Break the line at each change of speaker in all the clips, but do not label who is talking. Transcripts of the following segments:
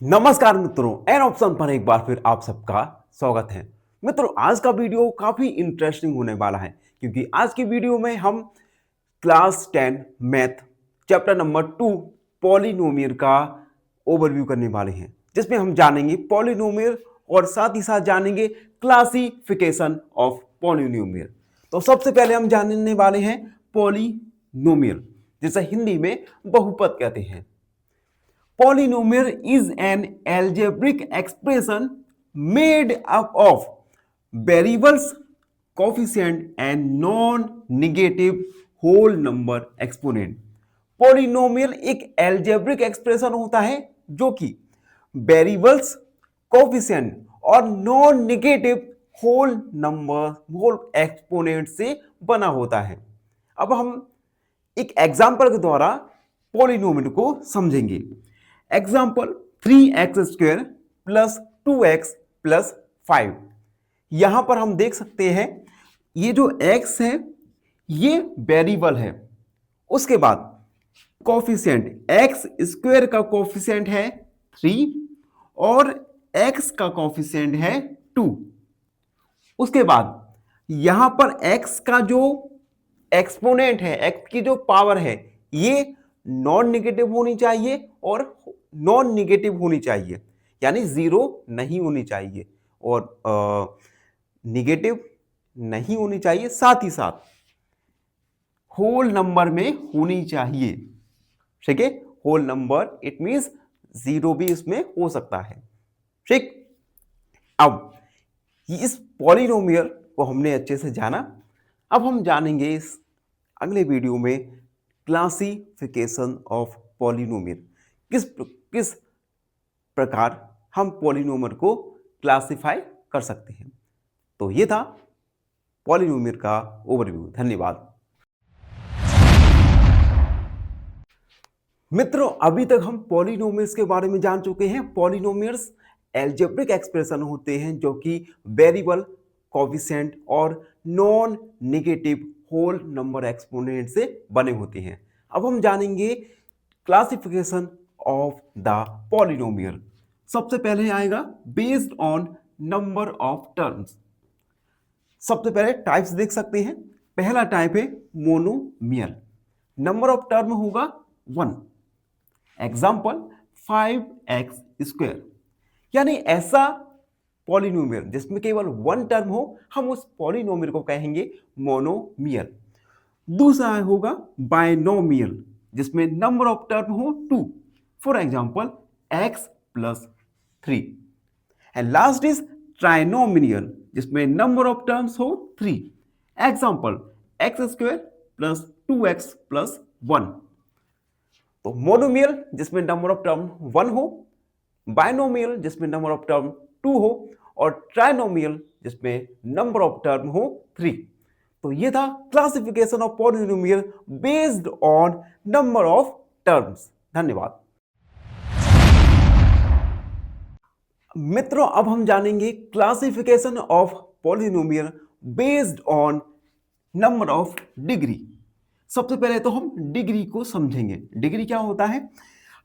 नमस्कार मित्रों, an option पर एक बार फिर आप सबका स्वागत है। मित्रों, आज का वीडियो काफी इंटरेस्टिंग होने वाला है क्योंकि आज की वीडियो में हम class 10 math chapter number 2 polynomial का ओवरव्यू करने वाले हैं, जिसमें हम जानेंगे पॉलिनोमियल और साथ ही साथ जानेंगे क्लासिफिकेशन ऑफ पॉलिनोमियल। तो सबसे पहले हम जानने वाले हैं पॉलिनोमियल, जिसे हिंदी में बहुपद कहते हैं। Polynomial is an algebraic expression made up of variables, coefficient and non-negative whole number exponent. Polynomial एक algebraic expression होता है जो कि variables, coefficient और non-negative whole exponent से बना होता है। अब हम एक एग्जाम्पल के द्वारा पॉलिनोमियल को समझेंगे। Example 3x² plus 2x plus 5। यहां पर हम देख सकते हैं ये जो x है ये वेरिएबल है। उसके बाद कोफिशिएंट x² का कोफिशिएंट है 3 और x का कोफिशिएंट है 2। उसके बाद यहां पर x का जो एक्सपोनेंट है, x की जो पावर है, ये नॉन नेगेटिव होनी चाहिए और नॉन नेगेटिव होनी चाहिए, यानी जीरो नहीं होनी चाहिए और नेगेटिव नहीं होनी चाहिए, साथ ही साथ होल नंबर में होनी चाहिए। ठीक है, whole number it means zero भी इसमें हो सकता है। ठीक, अब इस पॉलिनोमियल को हमने अच्छे से जाना। अब हम जानेंगे इस अगले वीडियो में क्लासिफिकेशन ऑफ पॉलिनोमियल, किस प्रकार हम पॉलिनोमियल को क्लासिफाई कर सकते हैं। तो ये था पॉलिनोमियल का ओवरव्यू। धन्यवाद मित्रों, अभी तक हम पॉलिनोमियल्स के बारे में जान चुके हैं। पॉलिनोमियल्स एल्जेब्रिक एक्सप्रेशन होते हैं जो कि वेरिएबल, कोफिशिएंट और non negative whole number exponent से बने होते हैं। अब हम जानेंगे क्लासिफिकेशन ऑफ द पॉलिनोमियल। सबसे पहले आएगा based on number of terms. सबसे पहले टाइप्स देख सकते हैं। पहला टाइप है मोनोमियल, नंबर ऑफ टर्म होगा 1। एग्जाम्पल 5x², यानी ऐसा पॉलिनोमियल जिसमें केवल 1 टर्म हो, हम उस पॉलिनोमियल को कहेंगे मोनोमियल। दूसरा होगा बाइनोमियल, जिसमें नंबर ऑफ टर्म हो 2, for example x plus 3। And last is trinomial, जिसमें नंबर ऑफ टर्म्स हो 3, example x² plus 2x plus 1। तो मोनोमियल जिसमें नंबर ऑफ टर्म 1 हो, बाइनोमियल जिसमें नंबर ऑफ टर्म 2 हो और ट्राइनोमियल जिसमें नंबर ऑफ टर्म हो 3। तो ये था classification of polynomial based on number of terms. धन्यवाद मित्रों, अब हम जानेंगे classification of polynomial based on number of degree. सबसे पहले तो हम डिग्री को समझेंगे। डिग्री क्या होता है?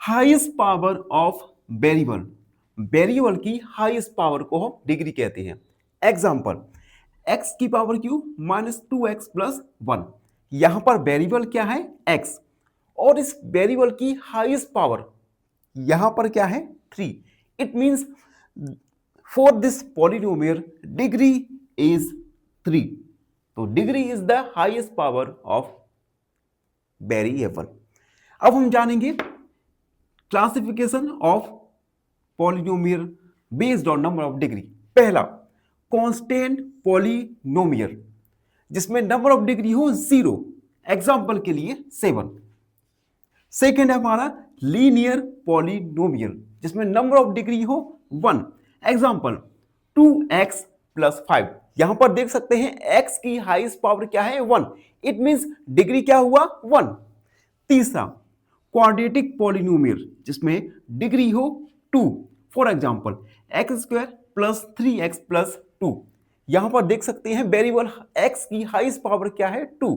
Highest power of variable. Variable की हाईएस्ट पावर को हम डिग्री कहते हैं। एग्जांपल x की पावर क्यू -2x प्लस 1। यहां पर वेरिएबल क्या है? x, और इस वेरिएबल की हाईएस्ट पावर यहां पर क्या है? 3। It means for this polynomial degree is 3। तो degree is the highest power of variable. अब हम जानेंगे classification of polynomial based on number of degree. पहला कांस्टेंट पॉलिनोमियल, जिसमें नंबर ऑफ डिग्री हो 0, एग्जांपल के लिए 7। सेकेंड है हमारा लीनियर पॉलिनोमियल, जिसमें नंबर ऑफ डिग्री हो 1, एग्जांपल 2x प्लस 5। यहां पर देख सकते हैं x की हाईएस्ट पावर क्या है? 1। इट मींस डिग्री क्या हुआ? 1। तीसरा क्वाड्रेटिक पॉलिनोमियल, जिसमें डिग्री हो 2, for example x² plus 3x plus 2। यहां पर देख सकते हैं वेरिएबल x की हाईएस्ट पावर क्या है? 2।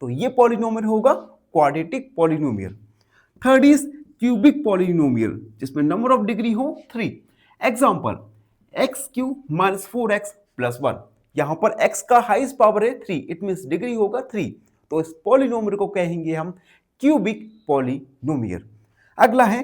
तो ये पॉलिनोमियल होगा quadratic polynomial. Third is cubic polynomial जिसमें नंबर ऑफ डिग्री हो 3। Example x³ - 4x+1। यहां पर x का हाईएस्ट पावर है 3, इट मींस डिग्री होगा 3। तो इस पॉलिनोमियल को कहेंगे हम क्यूबिक पॉलिनोमियल। अगला है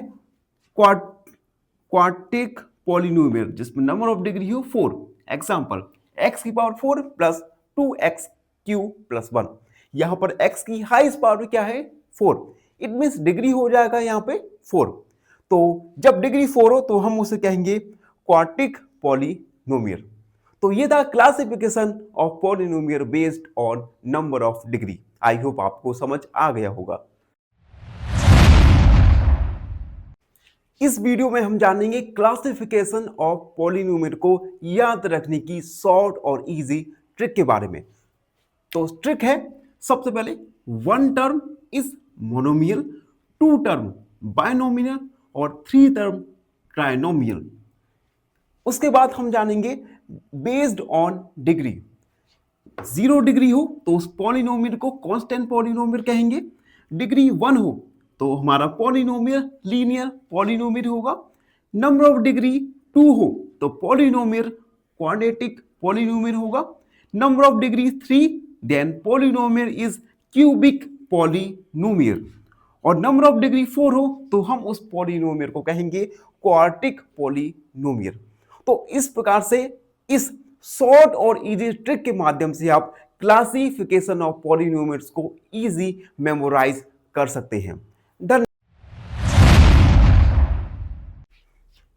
क्वाड्रेटिक पॉलिनोमियल जिसमें नंबर ऑफ डिग्री हो 4। Example x⁴ plus 2x³ + 1। यहां पर x की हाईएस्ट पावर क्या है 4, इट मींस डिग्री हो जाएगा यहां पे 4। तो जब डिग्री 4 हो तो हम उसे कहेंगे क्वाड्रेटिक पॉलिनोमियल। तो ये था classification of polynomial based on number of degree. I hope आपको समझ आ गया होगा। इस वीडियो में हम जानेंगे क्लासिफिकेशन ऑफ पॉलिनोमियल को याद रखने की शॉर्ट और इजी ट्रिक के बारे में। तो ट्रिक है, सबसे पहले 1 term is monomial, 2 term binomial और 3 टर्म ट्राइनोमियल। उसके बाद हम जानेंगे बेस्ड ऑन डिग्री। 0 डिग्री हो तो उस पॉलिनोमियल को कांस्टेंट पॉलिनोमियल कहेंगे। डिग्री 1 हो तो हमारा पॉलिनोमियल लीनियर पॉलिनोमियल होगा। नंबर ऑफ डिग्री 2 हो तो पॉलिनोमियल क्वाड्रेटिक पॉलिनोमियल होगा। Number of degree 3 then polynomial is cubic polynomial. और नंबर ऑफ डिग्री 4 हो तो हम उस पॉलिनोमियल को कहेंगे क्वाड्रेटिक पॉलिनोमियल। तो इस प्रकार से इस शॉर्ट और इजी ट्रिक के माध्यम से आप क्लासिफिकेशन ऑफ पॉलिनोमियल्स को इजी मेमोराइज कर सकते हैं।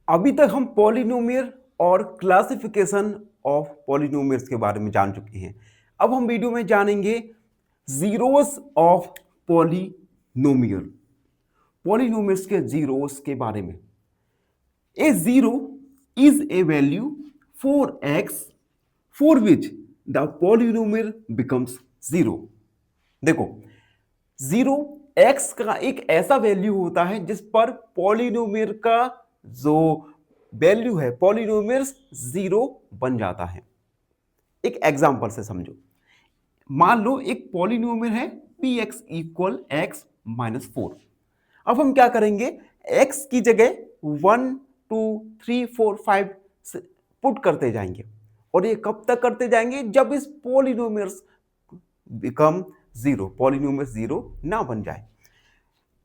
अभी तक हम पॉलिनोमियल और क्लासिफिकेशन ऑफ पॉलिनोमियल्स के बारे में जान चुके हैं। अब हम वीडियो में जानेंगे जीरोस ऑफ पॉलिनोमियल, पॉलिनोमियल्स के जीरोस के बारे में। A zero is a value for x for which the polynomial becomes 0। देखो, 0 x का एक ऐसा वैल्यू होता है जिस पर पॉलिनोमियल का जो वैल्यू है पॉलिनोमियल 0 बन जाता है। एक एग्जांपल से समझो, मान लो एक पॉलिनोमियल है px = x - 4। अब हम क्या करेंगे, x की जगह 1 2 3 4 5 पुट करते जाएंगे। और ये कब तक करते जाएंगे, जब इस पॉलिनोमियल्स बिकम 0, पॉलिनोमियल 0 ना बन जाए।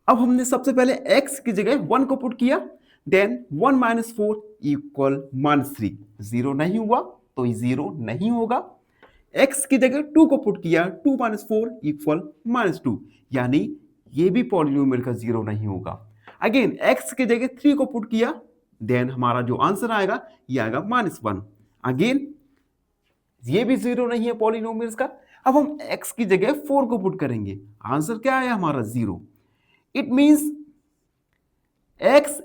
अब हमने सबसे पहले x की जगह 1 को पुट किया, देन 1 - 4 = -3। 0 नहीं हुआ तो 0 नहीं होगा। x की जगह 2 को पुट किया, 2 - 4 = -2, यानी ये भी पॉलिनोमियल का 0 नहीं होगा। अगेन x की जगह 3 को पुट किया, देन हमारा जो आंसर आएगा ये आएगा -1। अगेन ये भी 0 नहीं है पॉलिनोमियल्स का। अब हम x की जगह 4 को पुट करेंगे, आंसर क्या है हमारा 0। इट मींस x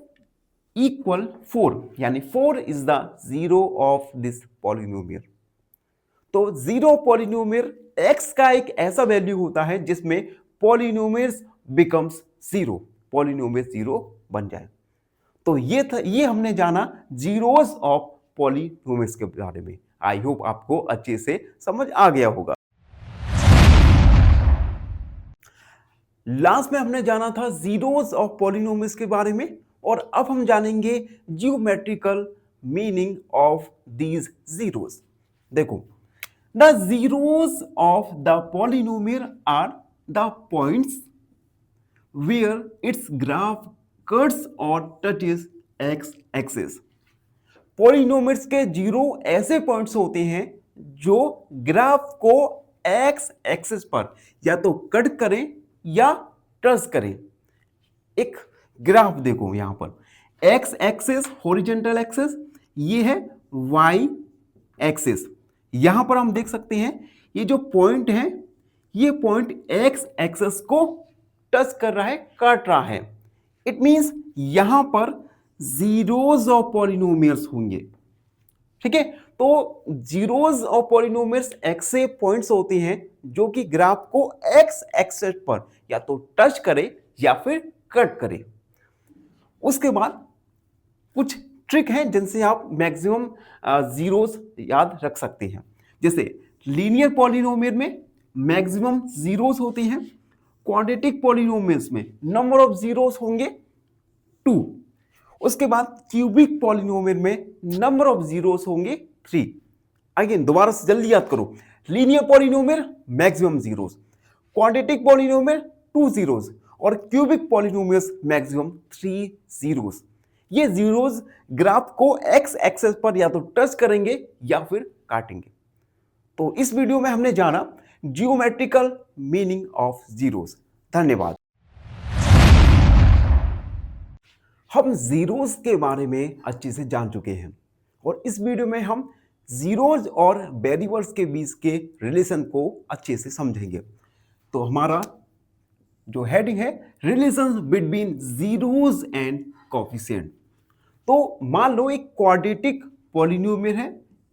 = 4, यानी 4 is the 0 of this polynomial. तो 0 पॉलिनोमियल x का एक ऐसा वैल्यू होता है जिसमें पॉलिनोमियल्स बिकम्स 0, पॉलिनोमियल 0 बन जाए। तो ये हमने जाना जीरोस ऑफ पॉलिनोमियल्स के बारे में। आई होप आपको अच्छे से समझ आ गया होगा। लास्ट में हमने जाना था जीरोस ऑफ पॉलिनोमियल्स के बारे में, और अब हम जानेंगे geometrical meaning of these zeros. देखो, the zeros of the polynomial are the points where its graph cuts और टचेस एक्स एक्सिस। पॉलिनोमियल्स के जीरो ऐसे पॉइंट्स होते हैं जो ग्राफ को एक्स एक्सिस पर या तो कट करें या टच करें। एक ग्राफ देखो, यहां पर एक्स एक्सिस हॉरिजॉन्टल एक्सिस, ये है वाई एक्सिस। यहां पर हम देख सकते हैं ये जो पॉइंट है, ये पॉइंट एक्स एक्सिस को टच कर रहा है, काट रहा है। इट मींस यहां पर जीरोस ऑफ पॉलिनोमियल्स होंगे। ठीक है, तो जीरोस ऑफ पॉलिनोमियल्स ऐसे पॉइंट्स होते हैं जो कि ग्राफ को एक्स एक्सिस पर या तो टच करे या फिर कट करे। उसके बाद कुछ ट्रिक हैं जिनसे आप मैक्सिमम जीरोस याद रख सकते हैं। जैसे लीनियर पॉलिनोमियल में मैक्सिमम जीरोस होती हैं, क्वाड्रेटिक पॉलिनोमियल्स में नंबर ऑफ जीरोस होंगे 2। उसके बाद क्यूबिक पॉलिनोमियल में नंबर ऑफ जीरोस होंगे 3। अगेन दोबारा से जल्दी याद करो, linear polynomial maximum zeros, quadratic polynomial 2 zeros और क्यूबिक पॉलिनोमियल्स मैक्सिमम 3 जीरोस। ये जीरोस ग्राफ को एक्स एक्सेस पर या तो टच करेंगे या फिर काटेंगे। तो इस वीडियो में हमने जाना जियोमेट्रिकल मीनिंग ऑफ जीरोस। धन्यवाद। हम जीरोस के बारे में अच्छे से जान चुके हैं और इस वीडियो में हम जीरोस और वेरिएबल्स के बीच के रिलेशन को अच्छे से समझेंगे। तो हमारा जो हेडिंग है relation between zeros and coefficient. तो मान लो एक क्वाड्रेटिक पॉलिनोमियल है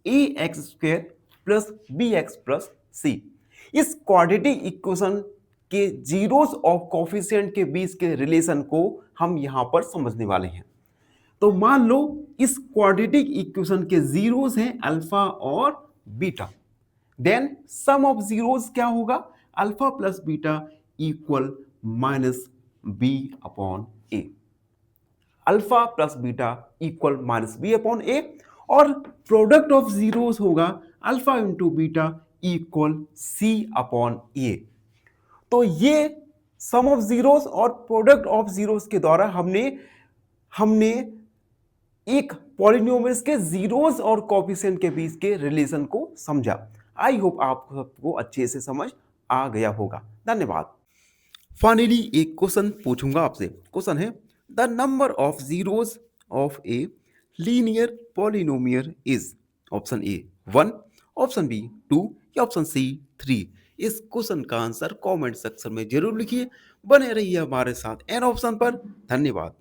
ax² plus bx plus c। इस क्वाड्रेटिक इक्वेशन के जीरोस और कोफिशिएंट के बीच के रिलेशन को हम यहां पर समझने वाले हैं। तो मान लो इस क्वाड्रेटिक इक्वेशन के जीरोस हैं अल्फा और beta, then sum of zeros क्या होगा, alpha plus beta equal minus b upon A. Alpha plus beta equal minus b upon a और प्रोडक्ट ऑफ जीरोस होगा alpha into beta equal C upon a. तो ये sum of zeros और product of zeros के द्वारा हमने एक polynomials के जीरोस और कोफिशिएंट के बीच के रिलेशन को समझा। आई होप आप सबको अच्छे से समझ आ गया होगा। धन्यवाद। फाइनली एक क्वेश्चन पूछूंगा आपसे। क्वेश्चन है the number of zeros of a linear polynomial is option A 1, option B 2 या ऑप्शन सी 3। इस क्वेश्चन का आंसर कमेंट सेक्शन में जरूर लिखिए। बने रहिए हमारे साथ एन ऑप्शन पर। धन्यवाद।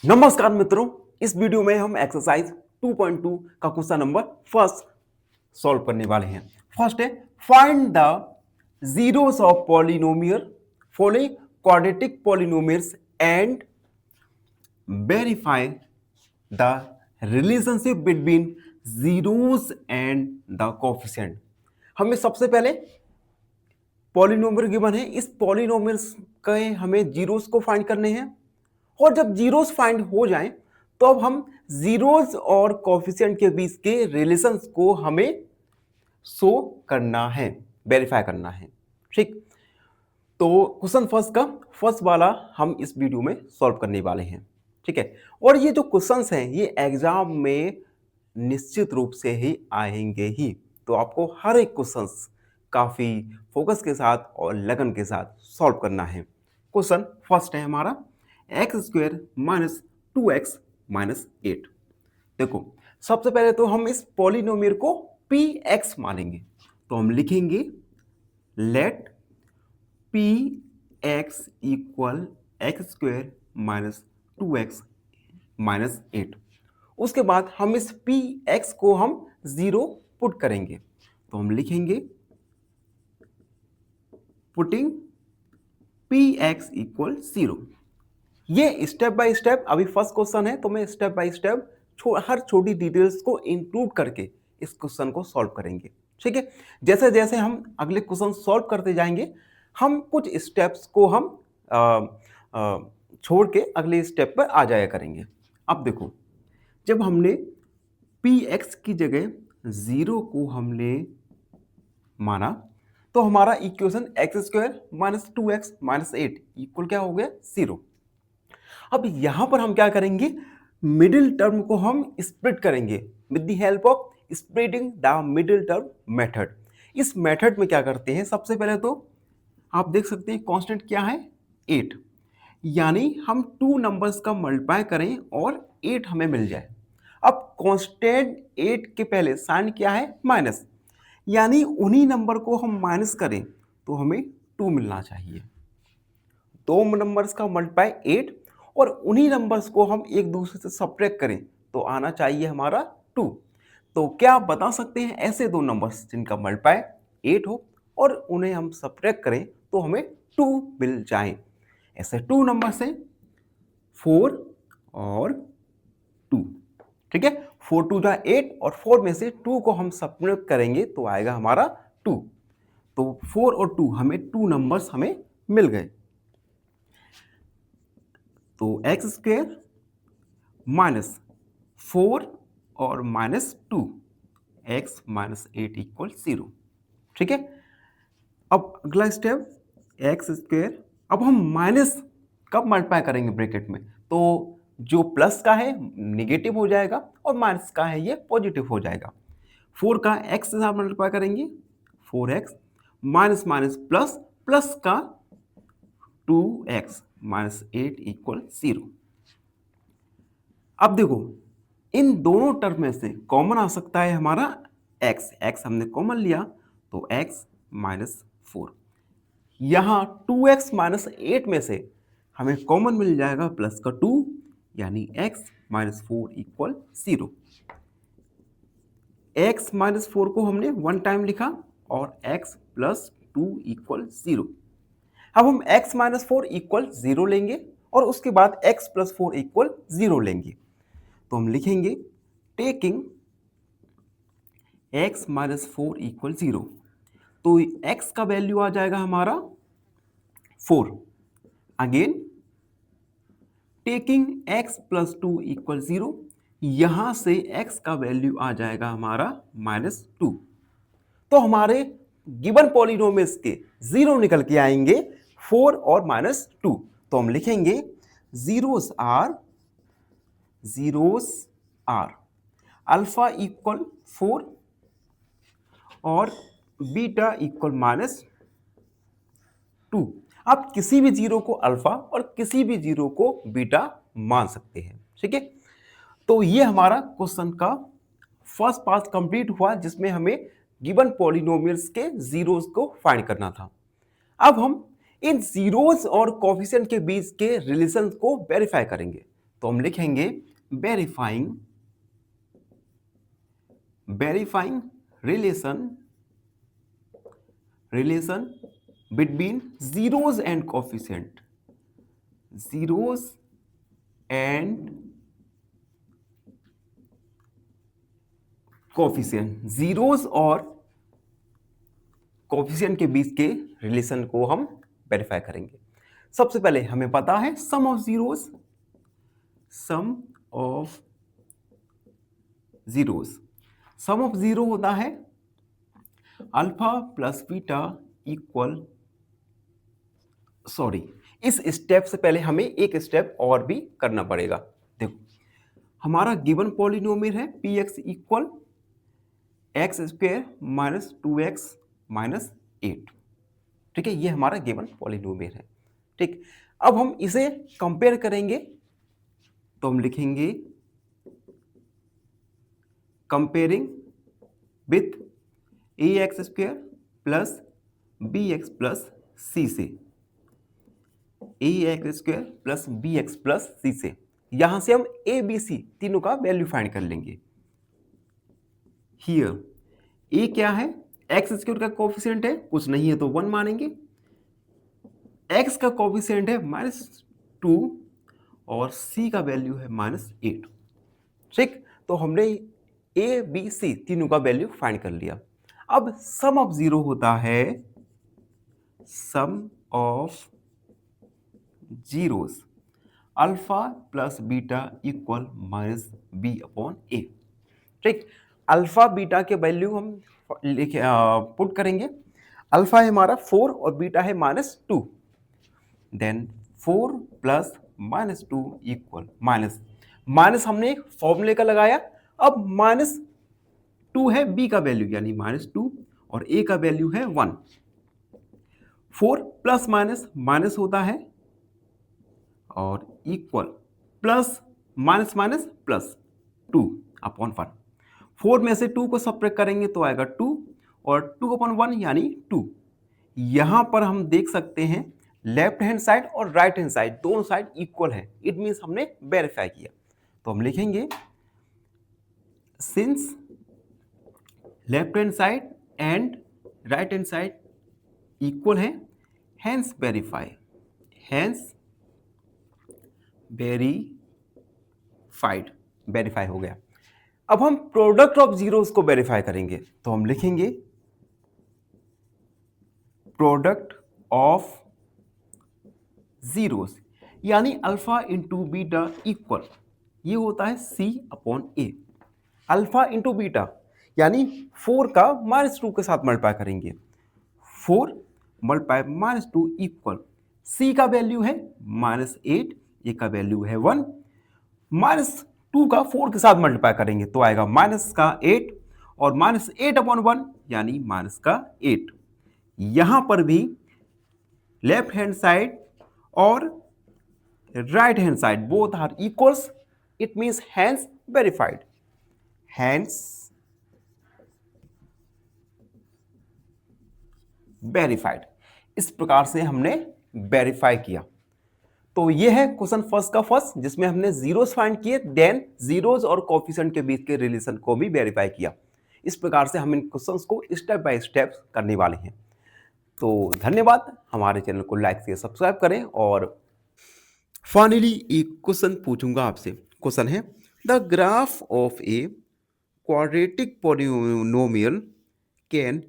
नमस्कार मित्रों, इस वीडियो में हम एक्सरसाइज 2.2 का क्वेश्चन नंबर फर्स्ट सॉल्व करने वाले हैं। फर्स्ट है find the zeros of polynomial following quadratic polynomials and verify the relationship between zeros and the coefficient. हमें सबसे पहले पॉलिनोमियल गिवन है, इस पॉलिनोमियल्स के हमें जीरोस को फाइंड करने हैं और जब जीरोस फाइंड हो जाएं तो अब हम जीरोस और कोफिशिएंट के बीच के रिलेशंस को हमें शो करना है, वेरीफाई करना है। ठीक, तो क्वेश्चन फर्स्ट वाला हम इस वीडियो में सॉल्व करने वाले हैं। ठीक है, और ये जो क्वेश्चंस हैं ये एग्जाम में निश्चित रूप से ही आएंगे ही, तो आपको हर एक क्वेश्चंस काफी फोकस के साथ और लगन के साथ सॉल्व करना है। क्वेश्चन फर्स्ट है हमारा x² माइनस 2x माइनस 8। देखो सबसे पहले तो हम इस पॉलिनोमियल को px मानेंगे, तो हम लिखेंगे let px equal x² minus 2x minus 8। उसके बाद हम इस px को हम 0 पुट करेंगे, तो हम लिखेंगे पुटिंग px इक्वल 0। ये स्टेप बाय स्टेप, अभी फर्स्ट क्वेश्चन है तो मैं स्टेप बाय स्टेप हर छोटी डिटेल्स को इंक्लूड करके इस क्वेश्चन को सॉल्व करेंगे। ठीक है, जैसे जैसे हम अगले क्वेश्चन सॉल्व करते जाएंगे हम कुछ स्टेप्स को हम छोड़ के अगले स्टेप पर आ जाया करेंगे। अब देखो जब हमने px की जगह 0 को हमने माना तो हमारा equation x² minus 2x minus 8 equal क्या हो गया 0। अब यहां पर हम क्या करेंगे, मिडिल टर्म को हम स्प्लिट करेंगे with the help of splitting the middle term method. इस मेथड में क्या करते हैं, सबसे पहले तो आप देख सकते हैं कांस्टेंट क्या है 8, यानी हम 2 नंबर्स का मल्टीप्लाई करें और 8 हमें मिल जाए। अब कांस्टेंट 8 के पहले साइन क्या है माइनस, यानी उन्हीं नंबर को हम माइनस करें तो हमें 2 मिलना चाहिए। 2 नंबर्स का मल्टीप्लाई 8 और उन्हीं नंबर्स को हम एक दूसरे से सब्ट्रैक्ट करें तो आना चाहिए हमारा 2। तो क्या आप बता सकते हैं ऐसे 2 नंबर्स जिनका मल्टीप्लाई 8 हो और उन्हें हम सब्ट्रैक्ट करें तो हमें 2 मिल जाए। ऐसे 2 नंबर्स हैं 4 और 2। ठीक है, 4 2 8 और 4 में से 2 को हम सब्ट्रैक्ट करेंगे तो आएगा हमारा 2। तो 4 और 2 हमें 2 नंबर्स हमें मिल गए। तो एक्स स्क्वायर माइनस 4 और माइनस 2, एक्स माइनस 8 इक्वल 0। ठीक है, अब अगला स्टेप एक्स स्क्वायर। अब हम माइनस कब मल्टीप्लाई करेंगे ब्रैकेट में, तो जो प्लस का है निगेटिव हो जाएगा और माइनस का है ये पॉजिटिव हो जाएगा। 4 का एक्स के साथ मल्टीप्लाई करेंगे, 4x minus minus plus, plus का 2x माइनस 8 इक्वल 0। अब देखो इन दोनों टर्म में से कॉमन आ सकता है हमारा x, x हमने कॉमन लिया तो x माइनस 4। यहाँ 2x माइनस 8 में से हमें कॉमन मिल जाएगा प्लस का 2, यानी x minus 4 equal 0। x minus 4 को हमने 1 टाइम लिखा और x प्लस 2 इक्वल 0। अब हम x माइनस 4 इक्वल 0 लेंगे और उसके बाद x प्लस 4 इक्वल 0 लेंगे। तो हम लिखेंगे टेकिंग x माइनस 4 इक्वल 0। तो x का वैल्यू आ जाएगा हमारा 4। Again taking x plus 2 equal 0, यहां से x का वैल्यू आ जाएगा हमारा माइनस 2। तो हमारे गिवन पॉलिनोमियल्स के 0 निकल के आएंगे 4 और माइनस 2। तो हम लिखेंगे जीरोस आर अल्फा इक्वल 4 और बीटा इक्वल माइनस 2। आप किसी भी जीरो को अल्फा और किसी भी जीरो को बीटा मान सकते हैं। ठीक है, तो ये हमारा क्वेश्चन का फर्स्ट पार्ट कंप्लीट हुआ जिसमें हमें गिवन पॉलिनोमियल्स के जीरोस को फाइंड करना था। अब हम इन जीरोस और कोफिशिएंट के बीच के रिलेशन को वेरीफाई करेंगे। तो हम लिखेंगे verifying relation between zeros and coefficient, zeros and coefficient, zeros और कोफिशिएंट के बीच के रिलेशन को हम वेरीफाई करेंगे। सबसे पहले हमें पता है sum of zeros, sum of zero होता है alpha plus beta equal, sorry इस स्टेप से पहले हमें एक स्टेप और भी करना पड़ेगा। देखो हमारा गिवन पॉलिनोमियल है px equal x square minus 2x minus 8। ठीक है, ये हमारा गिवन पॉलिनोमियल है। ठीक, अब हम इसे कंपेयर करेंगे तो हम लिखेंगे comparing with ax square plus bx plus c से, ax square plus bx plus c से। यहां से हम a b c तीनों का वैल्यू फाइंड कर लेंगे। हियर a क्या है, एक्स स्क्वायर का कोफिशिएंट है, कुछ नहीं है तो 1 मानेंगे। x का कोफिशिएंट है माइनस 2 और c का वैल्यू है माइनस 8। ठीक, तो हमने a b c तीनों का वैल्यू फाइंड कर लिया। अब सम ऑफ जीरो होता है sum of zeros alpha plus beta equal minus b upon a. ठीक, अल्फा बीटा के वैल्यू हम लिखे पुट करेंगे। अल्फा है हमारा 4 और बीटा है minus 2। Then 4 plus minus 2 equal minus, minus हमने फॉर्मूले का लगाया। अब माइनस 2 है बी का वैल्यू यानी माइनस 2 और ए का वैल्यू है 1। 4 प्लस माइनस माइनस होता है और equal plus minus minus plus 2 upon 1। 4 में से 2 को सब्ट्रैक्ट करेंगे तो आएगा 2 और 2 अपॉन 1 यानी 2। यहां पर हम देख सकते हैं लेफ्ट हैंड साइड और राइट हैंड साइड दोनों साइड इक्वल है, इट मींस हमने वेरीफाई किया। तो हम लिखेंगे since left hand side and right hand side equal है, हैंस वेरीफाई, हैंस वेरीफाई हो गया। अब हम प्रोडक्ट ऑफ जीरोस को वेरीफाई करेंगे तो हम लिखेंगे प्रोडक्ट ऑफ जीरोस, यानी अल्फा इंटू बीटा इक्वल, ये होता है सी अपॉन ए। अल्फा इंटू बीटा यानी 4 का -2 के साथ मल्टीप्लाई करेंगे, 4 मल्टीप्लाई -2 इक्वल, सी का वैल्यू है -8, ए का वैल्यू है 1, -2 का 4 के साथ मल्टीप्लाई करेंगे तो आएगा -8 और -8 अपॉन 1 यानी -8। यहां पर भी लेफ्ट हैंड साइड और right hand side both are equals, it means hence verified, hence verified. इस प्रकार से हमने वेरीफाई किया। तो ये है क्वेश्चन फर्स्ट का फर्स्ट, जिसमें हमने जीरोस फाइंड किए, देन जीरोस और कोफिशिएंट के बीच के रिलेशन को भी वेरीफाई किया। इस प्रकार से हम इन क्वेश्चंस को स्टेप बाय स्टेप करने वाले हैं। तो धन्यवाद, हमारे चैनल को लाइक शेयर सब्सक्राइब करें। और फाइनली एक क्वेश्चन पूछूंगा आपसे। क्वेश्चन है the graph of a quadratic polynomial can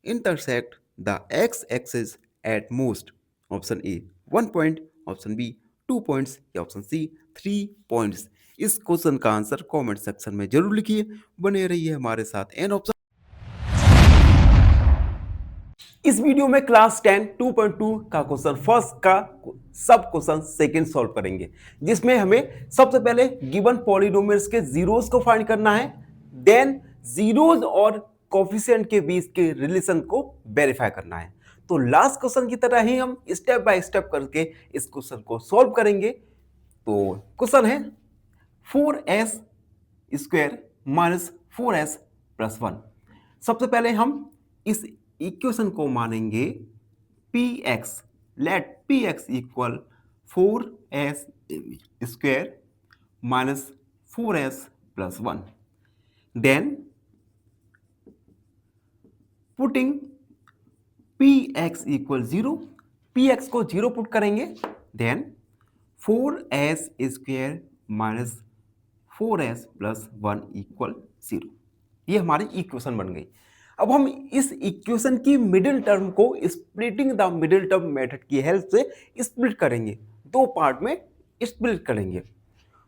intersect the X axis at most. Option A 1 point, option B 2 points या ऑप्शन सी 3 पॉइंट्स। इस क्वेश्चन का आंसर कमेंट सेक्शन में जरूर लिखिए। बने रहिए हमारे साथ। एन ऑप्शन इस वीडियो में क्लास 10 2.2 का क्वेश्चन फर्स्ट का सब क्वेश्चन सेकंड सॉल्व करेंगे, जिसमें हमें सबसे पहले गिवन पॉलिनोमियल्स के जीरोस को फाइंड करना है, देन जीरोस और कोफिशिएंट के बीच के रिलेशन को वेरीफाई करना है। तो लास्ट क्वेश्चन की तरह ही हम स्टेप बाय स्टेप करके इस क्वेश्चन को सॉल्व करेंगे। तो क्वेश्चन है 4s square minus 4s plus 1। सबसे पहले हम इस इक्वेशन को मानेंगे px, let px equal 4s square minus 4s plus 1। Then putting px equal 0, px को 0 पुट करेंगे, then 4s square minus 4s plus 1 equal 0। ये हमारी इक्वेशन बन गई। अब हम इस इक्वेशन की मिडिल टर्म को splitting the middle term method की हेल्प से स्प्लिट करेंगे, दो पार्ट में स्प्लिट करेंगे।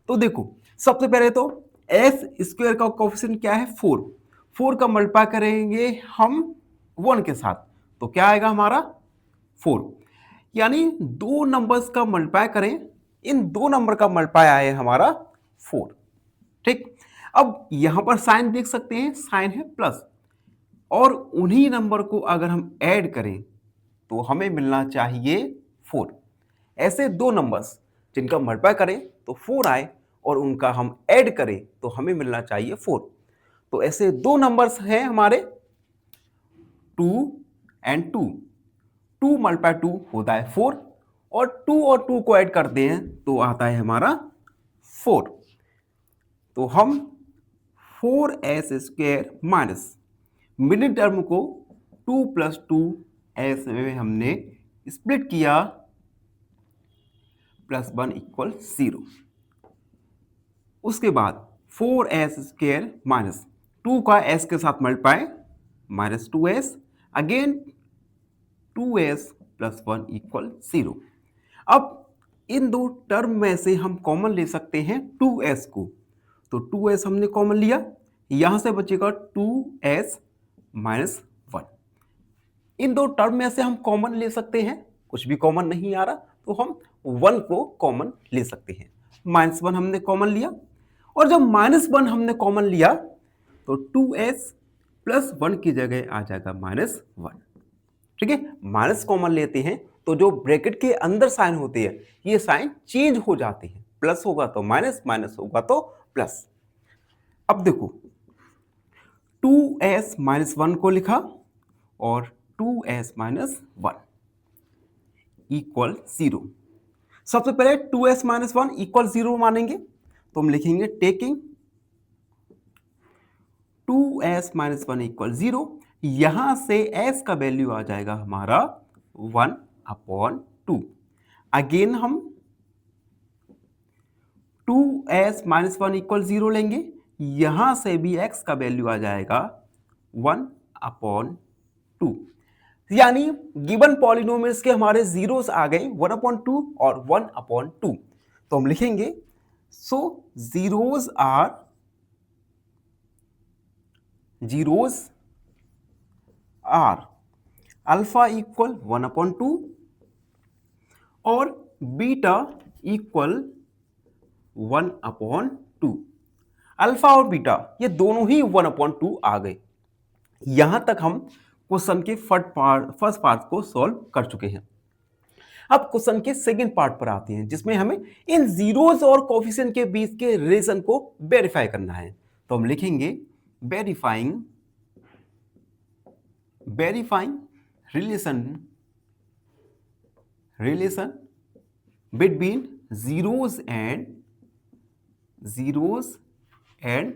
तो देखो, सबसे पहले तो एस स्क्वायर का कोफिशिएंट क्या है 4, 4 का मल्टीप्लाई करेंगे हम 1 के साथ, तो क्या आएगा हमारा 4, यानी दो नंबर्स का मल्टीप्लाई करें, इन दो नंबर का मल्टीप्लाई आए हमारा 4। ठीक, अब यहां पर साइन देख सकते हैं, साइन है प्लस, और उन्हीं नंबर को अगर हम ऐड करें तो हमें मिलना चाहिए 4। ऐसे दो नंबर्स जिनका मल्टीप्लाई करें तो 4 आए और उनका हम ऐड करें तो हमें मिलना चाहिए 4। तो ऐसे दो नंबर्स हैं हमारे 2 एंड 2, 2 मल्टीप्लाई 2 होता है 4, और 2 और 2 को ऐड करते हैं तो आता है हमारा 4। तो हम 4s square minus middle term को 2 + 2s में हमने स्प्लिट किया, प्लस 1 इक्वल 0। उसके बाद 4s स्क्वायर माइनस 2 का s के साथ multiply minus 2s, again 2s plus 1 equal 0। अब इन दो टर्म में से हम कॉमन ले सकते हैं 2s को, तो 2s हमने कॉमन लिया, यहां से बचेगा 2s माइनस 1। इन दो टर्म में से हम कॉमन ले सकते हैं, कुछ भी कॉमन नहीं आ रहा तो हम 1 को कॉमन ले सकते हैं। -1 हमने कॉमन लिया, और जब -1 हमने कॉमन लिया तो 2s प्लस 1 की जगह आ जाएगा -1। ठीक है, माइनस कॉमन लेते हैं तो जो ब्रैकेट के अंदर साइन होते हैं ये साइन चेंज हो जाते हैं, प्लस होगा तो माइनस, माइनस होगा तो प्लस। अब देखो 2s माइनस 1 को लिखा और 2s माइनस 1 इक्वल 0। सबसे पहले 2s माइनस 1 इक्वल 0 मानेंगे तो हम लिखेंगे टेकिंग 2s माइनस 1 इक्वल 0, यहां से s का वैल्यू आ जाएगा हमारा 1/2। अगेन हम 2s माइनस 1 इक्वल 0 लेंगे, यहां से भी x का वैल्यू आ जाएगा 1/2। यानी गिवन पॉलिनोमियल्स के हमारे जीरोस आ गए 1/2 और 1/2। तो हम लिखेंगे सो जीरोस आर अल्फा इक्वल 1/2 और बीटा इक्वल 1/2। अल्फा और बीटा ये दोनों ही 1/2 आ गए। यहां तक हम क्वेश्चन के फर्स्ट पार्ट को सॉल्व कर चुके हैं। अब क्वेश्चन के सेकंड पार्ट पर आते हैं, जिसमें हमें इन जीरोस और कोफिशिएंट के बीच के रिलेशन को वेरीफाई करना है। तो हम लिखेंगे verifying relation between zeros and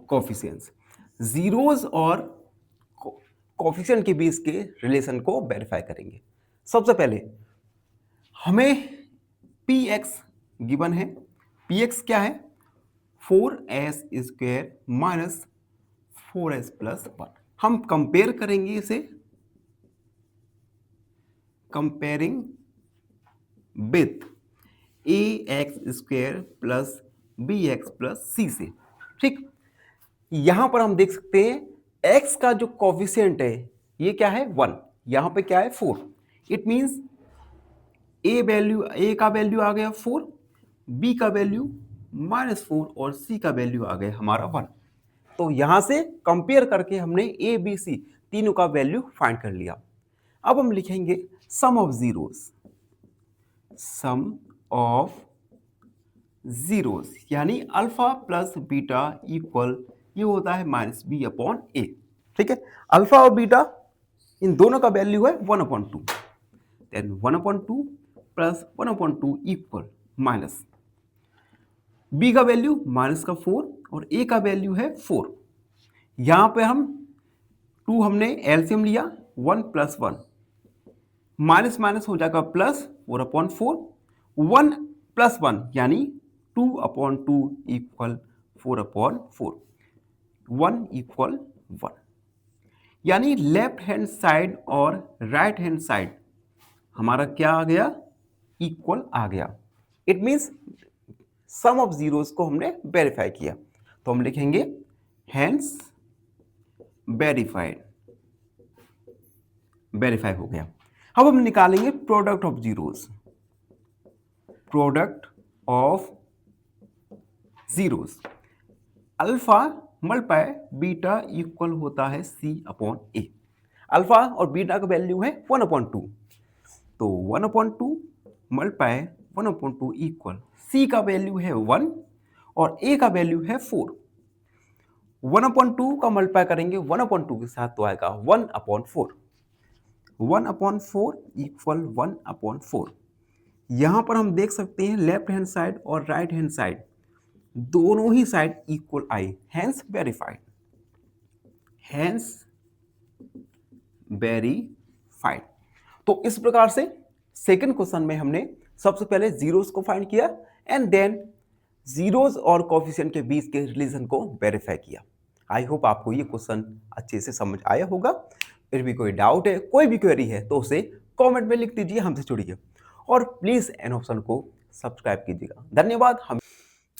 coefficients. Zeros और कोफिशिएंट के बीच के रिलेशन को वेरीफाई करेंगे। सबसे पहले हमें px गिवन है। px क्या है? 4s² minus 4s plus 1। हम कंपेयर करेंगे इसे, comparing with ax² plus bx plus c से। ठीक, यहां पर हम देख सकते हैं x का जो कोफिशिएंट है ये क्या है? 1। यहां पे क्या है? 4। इट मींस a का वैल्यू आ गया 4, b का वैल्यू -4 और c का वैल्यू आ गया हमारा 1। तो यहां से कंपेयर करके हमने a b c तीनों का वैल्यू फाइंड कर लिया। अब हम लिखेंगे सम ऑफ जीरोस, यानी अल्फा प्लस बीटा इक्वल ये होता है -b/a। ठीक है, अल्फा और बीटा इन दोनों का वैल्यू है 1/2। Then 1/2 plus 1/2 equal minus b का वैल्यू -4 और a का वैल्यू है 4। यहां पे हम 2 हमने एलसीएम लिया, 1 प्लस 1 माइनस माइनस हो जाएगा प्लस 4/4। 1 प्लस 1 यानी 2/2 इक्वल 4/4। 1 इक्वल 1, यानी लेफ्ट हैंड साइड और राइट हैंड साइड हमारा क्या आ गया? इक्वल आ गया। It means sum of zeros को हमने वेरीफाई किया। तो हम लिखेंगे हेंस वेरीफाई हो गया। अब हम निकालेंगे product of zeros. Alpha multiply beta equal होता है c/a। अल्फा और बीटा का वैल्यू है 1/2। तो 1/2 मल्टीप्लाई 1/2 इक्वल c का वैल्यू है 1 और a का वैल्यू है 4। 1/2 का मल्टीप्लाई करेंगे 1/2 के साथ तो आएगा 1/4। 1/4 इक्वल 1/4। यहां पर हम देख सकते हैं लेफ्ट हैंड साइड और राइट हैंड साइड दोनों ही साइड इक्वल आई, हेंस वेरीफाइड। तो इस प्रकार से सेकंड क्वेश्चन में हमने सबसे पहले जीरोस को फाइंड किया एंड देन जीरोस और कोफिशिएंट के बीच के रिलेशन को वेरीफाई किया। आई होप आपको ये क्वेश्चन अच्छे से समझ आया होगा। फिर भी कोई डाउट है, कोई भी क्वेरी है तो उसे कमेंट में लिख दीजिए, हमसे जुड़िए और प्लीज एन ऑप्शन को सब्सक्राइब कीजिएगा। धन्यवाद। हम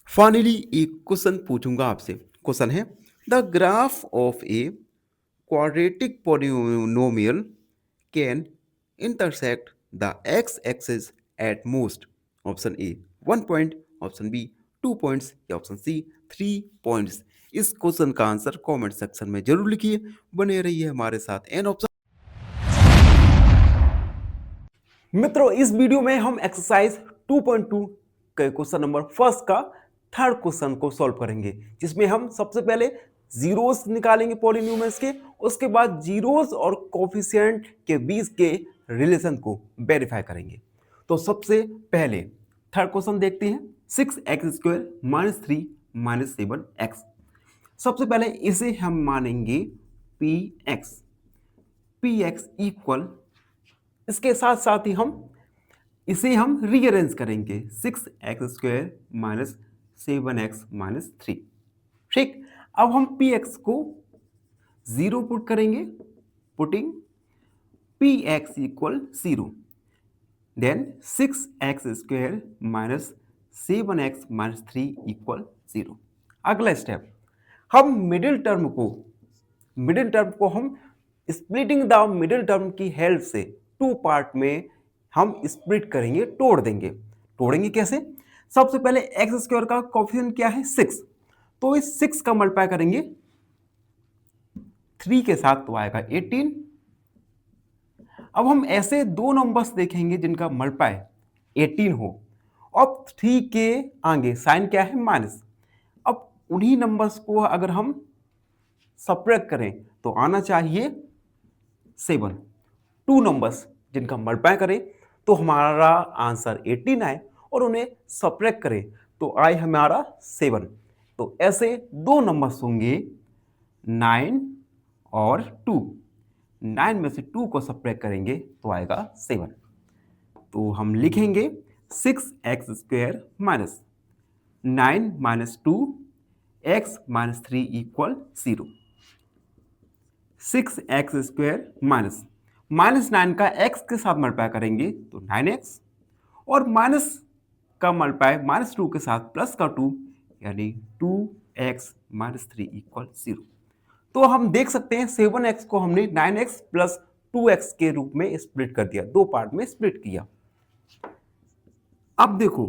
फाइनली एक क्वेश्चन पूछूंगा आपसे। क्वेश्चन है the graph of a quadratic polynomial can intersect the X axis at most. Option A 1 point, option B 2 points या ऑप्शन सी 3 पॉइंट्स। इस क्वेश्चन का आंसर कमेंट सेक्शन में जरूर लिखिए। बने रहिए हमारे साथ एन ऑप्शन। मित्रों, इस वीडियो में हम एक्सरसाइज 2.2 के क्वेश्चन नंबर फर्स्ट का थर्ड क्वेश्चन को सॉल्व करेंगे, जिसमें हम सबसे पहले जीरोस निकालेंगे पॉलिनोमियल्स के, उसके बाद जीरोस और कोफिशिएंट के बीच के रिलेशन को वेरीफाई करेंगे। तो सबसे पहले थर्ड क्वेश्चन देखते हैं। 6x² - 3 - 7x। सबसे पहले इसे हम मानेंगे px इक्वल, इसके साथ साथ ही इसे हम रीअरेंज करेंगे 6x² - 7x - 3। ठीक, अब हम पी एक्स को 0 पुट करेंगे, putting P X equal 0, then 6x² minus 7x minus 3 equal 0। अगला स्टेप, हम मिडिल टर्म को हम स्प्लिटिंग द मिडिल टर्म की हेल्प से टू पार्ट में हम स्प्लिट करेंगे, तोड़ेंगे कैसे? सबसे पहले x² का कोएफिशिएंट क्या है? 6, तो इस 6 का मल्टीप्लाई करेंगे 3 के साथ तो आएगा 18। अब हम ऐसे दो नंबर्स देखेंगे जिनका मल्टीप्लाई 18 हो, अब 3 के आगे साइन क्या है? माइनस। अब उन्हीं नंबर्स को अगर हम सब्ट्रैक्ट करें तो आना चाहिए 7। टू नंबर्स जिनका मल्टीप्लाई करें तो हमारा आंसर 18 आए और उन्हें सब्ट्रैक्ट करें तो आए हमारा 7। तो ऐसे दो नंबर्स होंगे 9 और 2। 9 में से 2 को सब्ट्रैक्ट करेंगे तो आएगा 7। तो हम लिखेंगे 6x² minus 9 minus 2 x minus 3 equal 0। 6x² minus 9 का x के साथ मल्टीप्लाई करेंगे तो 9x, और माइनस का मल्टीप्लाई माइनस 2 के साथ प्लस का 2 यानी 2x माइनस 3 इक्वल 0। तो हम देख सकते हैं 7x को हमने 9x प्लस 2x के रूप में स्प्लिट कर दिया, दो पार्ट में स्प्लिट किया। अब देखो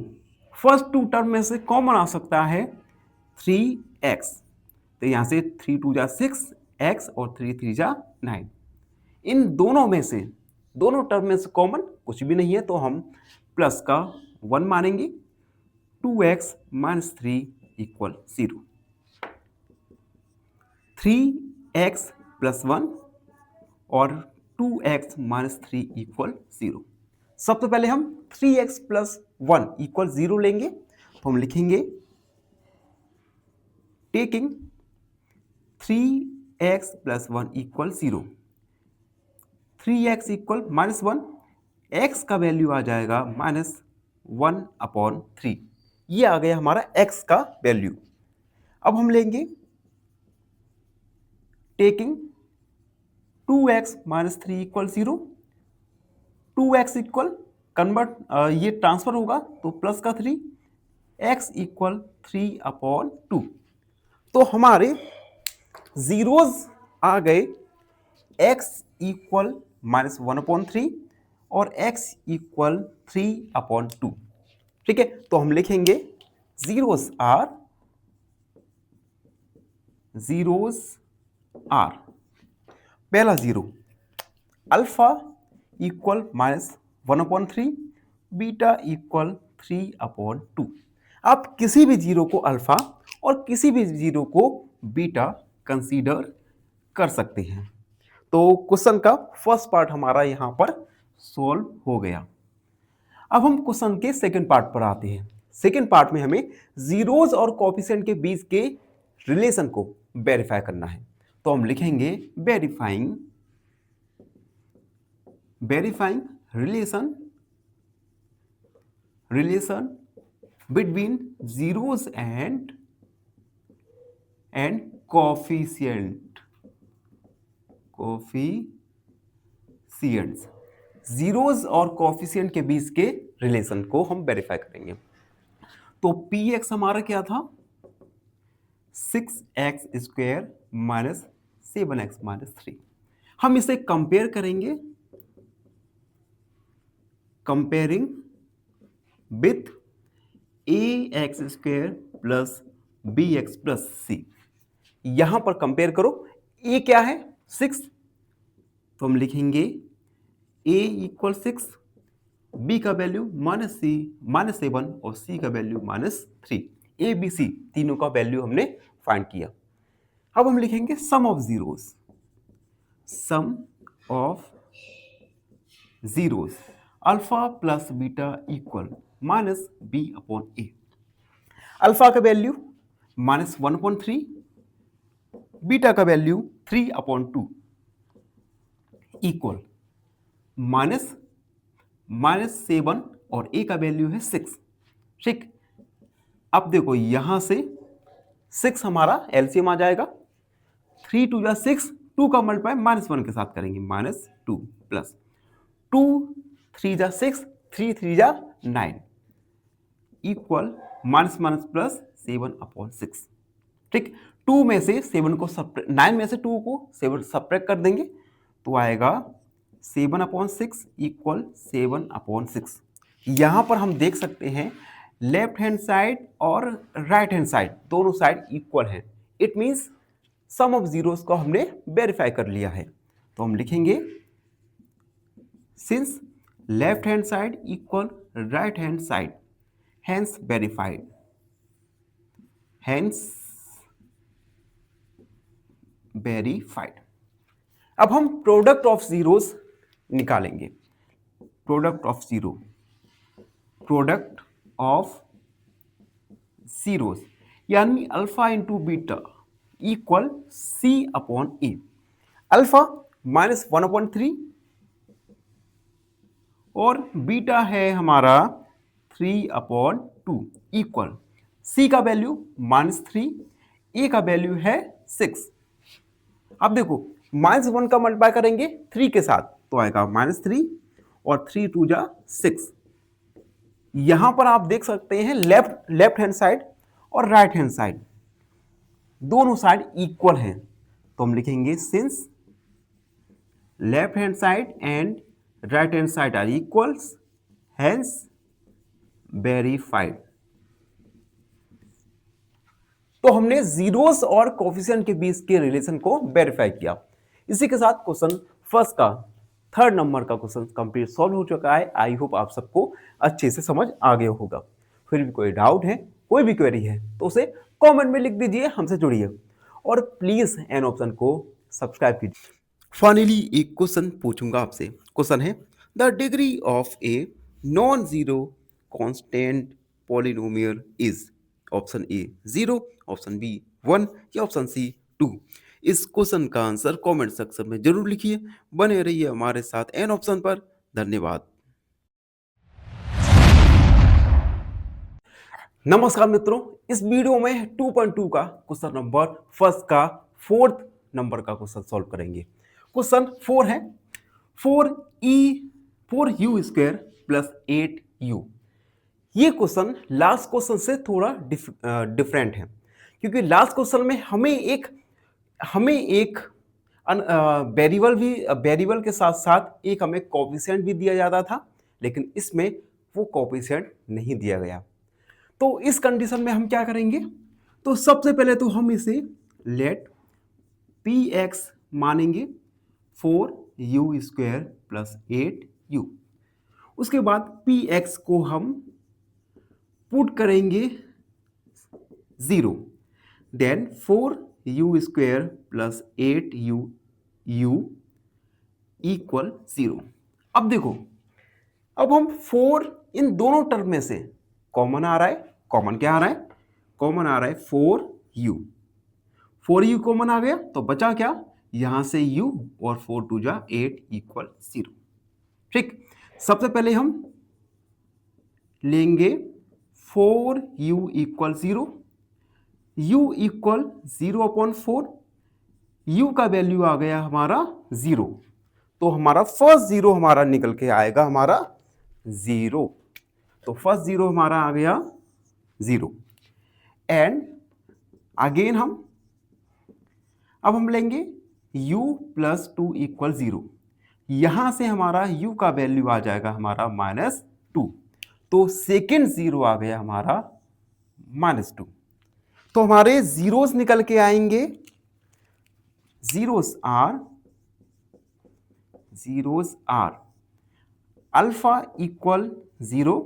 फर्स्ट टू टर्म में से कॉमन आ सकता है 3x, तो यहां से 3 2 जा 6x और 3 3 जा 9। इन दोनों में से, दोनों टर्म में से कॉमन कुछ भी नहीं है तो हम प्लस का 1 मानेंगे, 2x minus 3 equal 0। 3x plus 1 और 2x माइनस 3 इक्वल 0। सबसे पहले हम 3x प्लस 1 इक्वल 0 लेंगे, तो हम लिखेंगे taking 3x plus 1 equal 0। 3x equal minus 1, x का वैल्यू आ जाएगा माइनस 1/3, ये आ गया हमारा x का वैल्यू। अब हम लेंगे taking 2x minus 3 equal 0। 2x equal convert, ये ट्रांसफर होगा तो प्लस का 3, x इक्वल 3/2। तो हमारे जीरोज आ गए, x इक्वल माइनस 1/3 और x इक्वल 3/2। ठीक है, तो हम लिखेंगे जीरोज आर पहला zero alpha equal minus 1/3, beta equal 3/2। आप किसी भी जीरो को अल्फा और किसी भी जीरो को बीटा कंसीडर कर सकते हैं। तो क्वेश्चन का फर्स्ट पार्ट हमारा यहां पर सॉल्व हो गया। अब हम क्वेश्चन के सेकंड पार्ट पर आते हैं। सेकंड पार्ट में हमें जीरोज और कोएफिशिएंट के बीच के रिलेशन को वेरीफाई करना है, तो हम लिखेंगे verifying relation between zeros and coefficients. Zeros और कोफिशिएंट के बीच के रिलेशन को हम वेरीफाई करेंगे। तो px हमारा क्या था? 6x² minus 7x minus 3। हम इसे कंपेयर करेंगे, comparing with ax² plus bx plus c। यहां पर कंपेयर करो, a क्या है? 6, तो हम लिखेंगे a इक्वल 6, b का वैल्यू माइनस 7 और c का value minus 3। a b c तीनों का वैल्यू हमने फाइंड किया। अब हम लिखेंगे sum of zeros alpha plus beta equal minus b/a। Alpha का वैल्यू माइनस 1/3, बीटा का वैल्यू 3/2 इक्वल माइनस 7 और a का वैल्यू है 6। ठीक, अब देखो यहां से 6 हमारा एलसीएम आ जाएगा। 3 2 जा 6, 2 का मल्टीप्लाई -1 के साथ करेंगे, -2 प्लस 2 3 जा 6, 3 3 जा 9 इक्वल माइनस माइनस प्लस 7/6। ठीक, 2 में से 7 को 9 में से 2 को 7 सब्ट्रैक्ट कर देंगे तो आएगा 7/6 इक्वल 7/6। यहां पर हम देख सकते हैं लेफ्ट हैंड साइड और राइट हैंड साइड दोनों साइड इक्वल है। It means sum of zeros को हमने वेरीफाई कर लिया है। तो हम लिखेंगे since left hand side equal right hand side hence verified, hence verified। अब हम प्रोडक्ट ऑफ जीरोस निकालेंगे। Product of zero, product of zeros यानी alpha into beta equal C/A। Alpha -1/3 और बीटा है हमारा 3/2 इक्वल C का वैल्यू -3, A का value है 6। अब देखो -1 का मल्टीप्लाई करेंगे 3 के साथ तो आएगा -3 और 3 2 जा 6। यहां पर आप देख सकते हैं लेफ्ट हैंड साइड और राइट हैंड साइड दोनों साइड इक्वल हैं। तो हम लिखेंगे since left hand side and right hand side are equals hence verified. तो हमने जीरोस और कोफिशिएंट के बीच के रिलेशन को वेरीफाई किया। इसी के साथ क्वेश्चन फर्स्ट का 3rd नंबर का क्वेश्चन कंप्लीट सॉल्व हो चुका है। आई होप आप सबको अच्छे से समझ आ गया होगा। फिर भी कोई डाउट है, कोई भी क्वेरी है तो उसे कमेंट में लिख दीजिए, हमसे जुड़िए और प्लीज एन ऑप्शन को सब्सक्राइब कीजिए। फाइनली एक क्वेश्चन पूछूंगा आपसे। क्वेश्चन है the degree of a non zero constant polynomial is. Option A 0, option B 1 या ऑप्शन सी 2। इस क्वेश्चन का आंसर कमेंट सेक्शन में जरूर लिखिए। बने रहिए हमारे साथ एन ऑप्शन पर। धन्यवाद। नमस्कार मित्रों, इस वीडियो में 2.2 का क्वेश्चन नंबर फर्स्ट का 4th नंबर का क्वेश्चन सॉल्व करेंगे। क्वेश्चन 4 है 4u स्क्वायर प्लस 8u। ये क्वेश्चन लास्ट क्वेश्चन से थोड़ा डिफरेंट है, क्योंकि लास्ट क्वेश्चन में हमें एक वेरिएबल के साथ साथ एक हमें कोफिशिएंट भी दिया जाता था, लेकिन इसमें वो कोफिशिएंट नहीं दिया गया। तो इस कंडीशन में हम क्या करेंगे, तो सबसे पहले तो हम इसे लेट px मानेंगे 4u स्क्वायर प्लस 8u। उसके बाद px को हम पुट करेंगे 0, then 4u square plus 8u equal 0। अब देखो, अब हम 4 इन दोनों टर्म में से कॉमन आ रहा है। कॉमन क्या आ रहा है? कॉमन आ रहा है 4u कॉमन आ गया तो बचा क्या, यहां से u और 4 2 जा 8 इक्वल 0। ठीक, सबसे पहले हम लेंगे 4u equal 0, u equal 0/4, u का वैल्यू आ गया हमारा 0, तो हमारा फर्स्ट 0 हमारा निकल के आएगा हमारा 0। तो फर्स्ट 0 हमारा आ गया 0 एंड अगेन अब हम लेंगे u प्लस 2 इक्वल 0। यहां से हमारा u का वैल्यू आ जाएगा हमारा -2, तो सेकेंड 0 आ गया हमारा -2। तो हमारे जीरोस निकल के आएंगे, zeros are alpha equal 0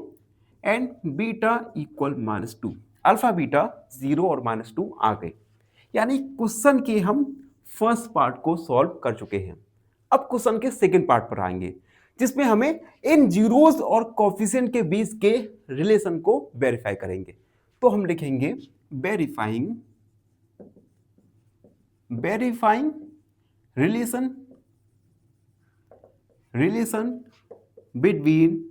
and beta equal -2। Alpha beta 0 और -2 आ गए, यानी क्वेश्चन के हम फर्स्ट पार्ट को सॉल्व कर चुके हैं। अब क्वेश्चन के सेकंड पार्ट पर आएंगे, जिसमें हमें इन जीरोस और कोफिशिएंट के बीच के रिलेशन को वेरीफाई करेंगे। तो हम लिखेंगे verifying relation between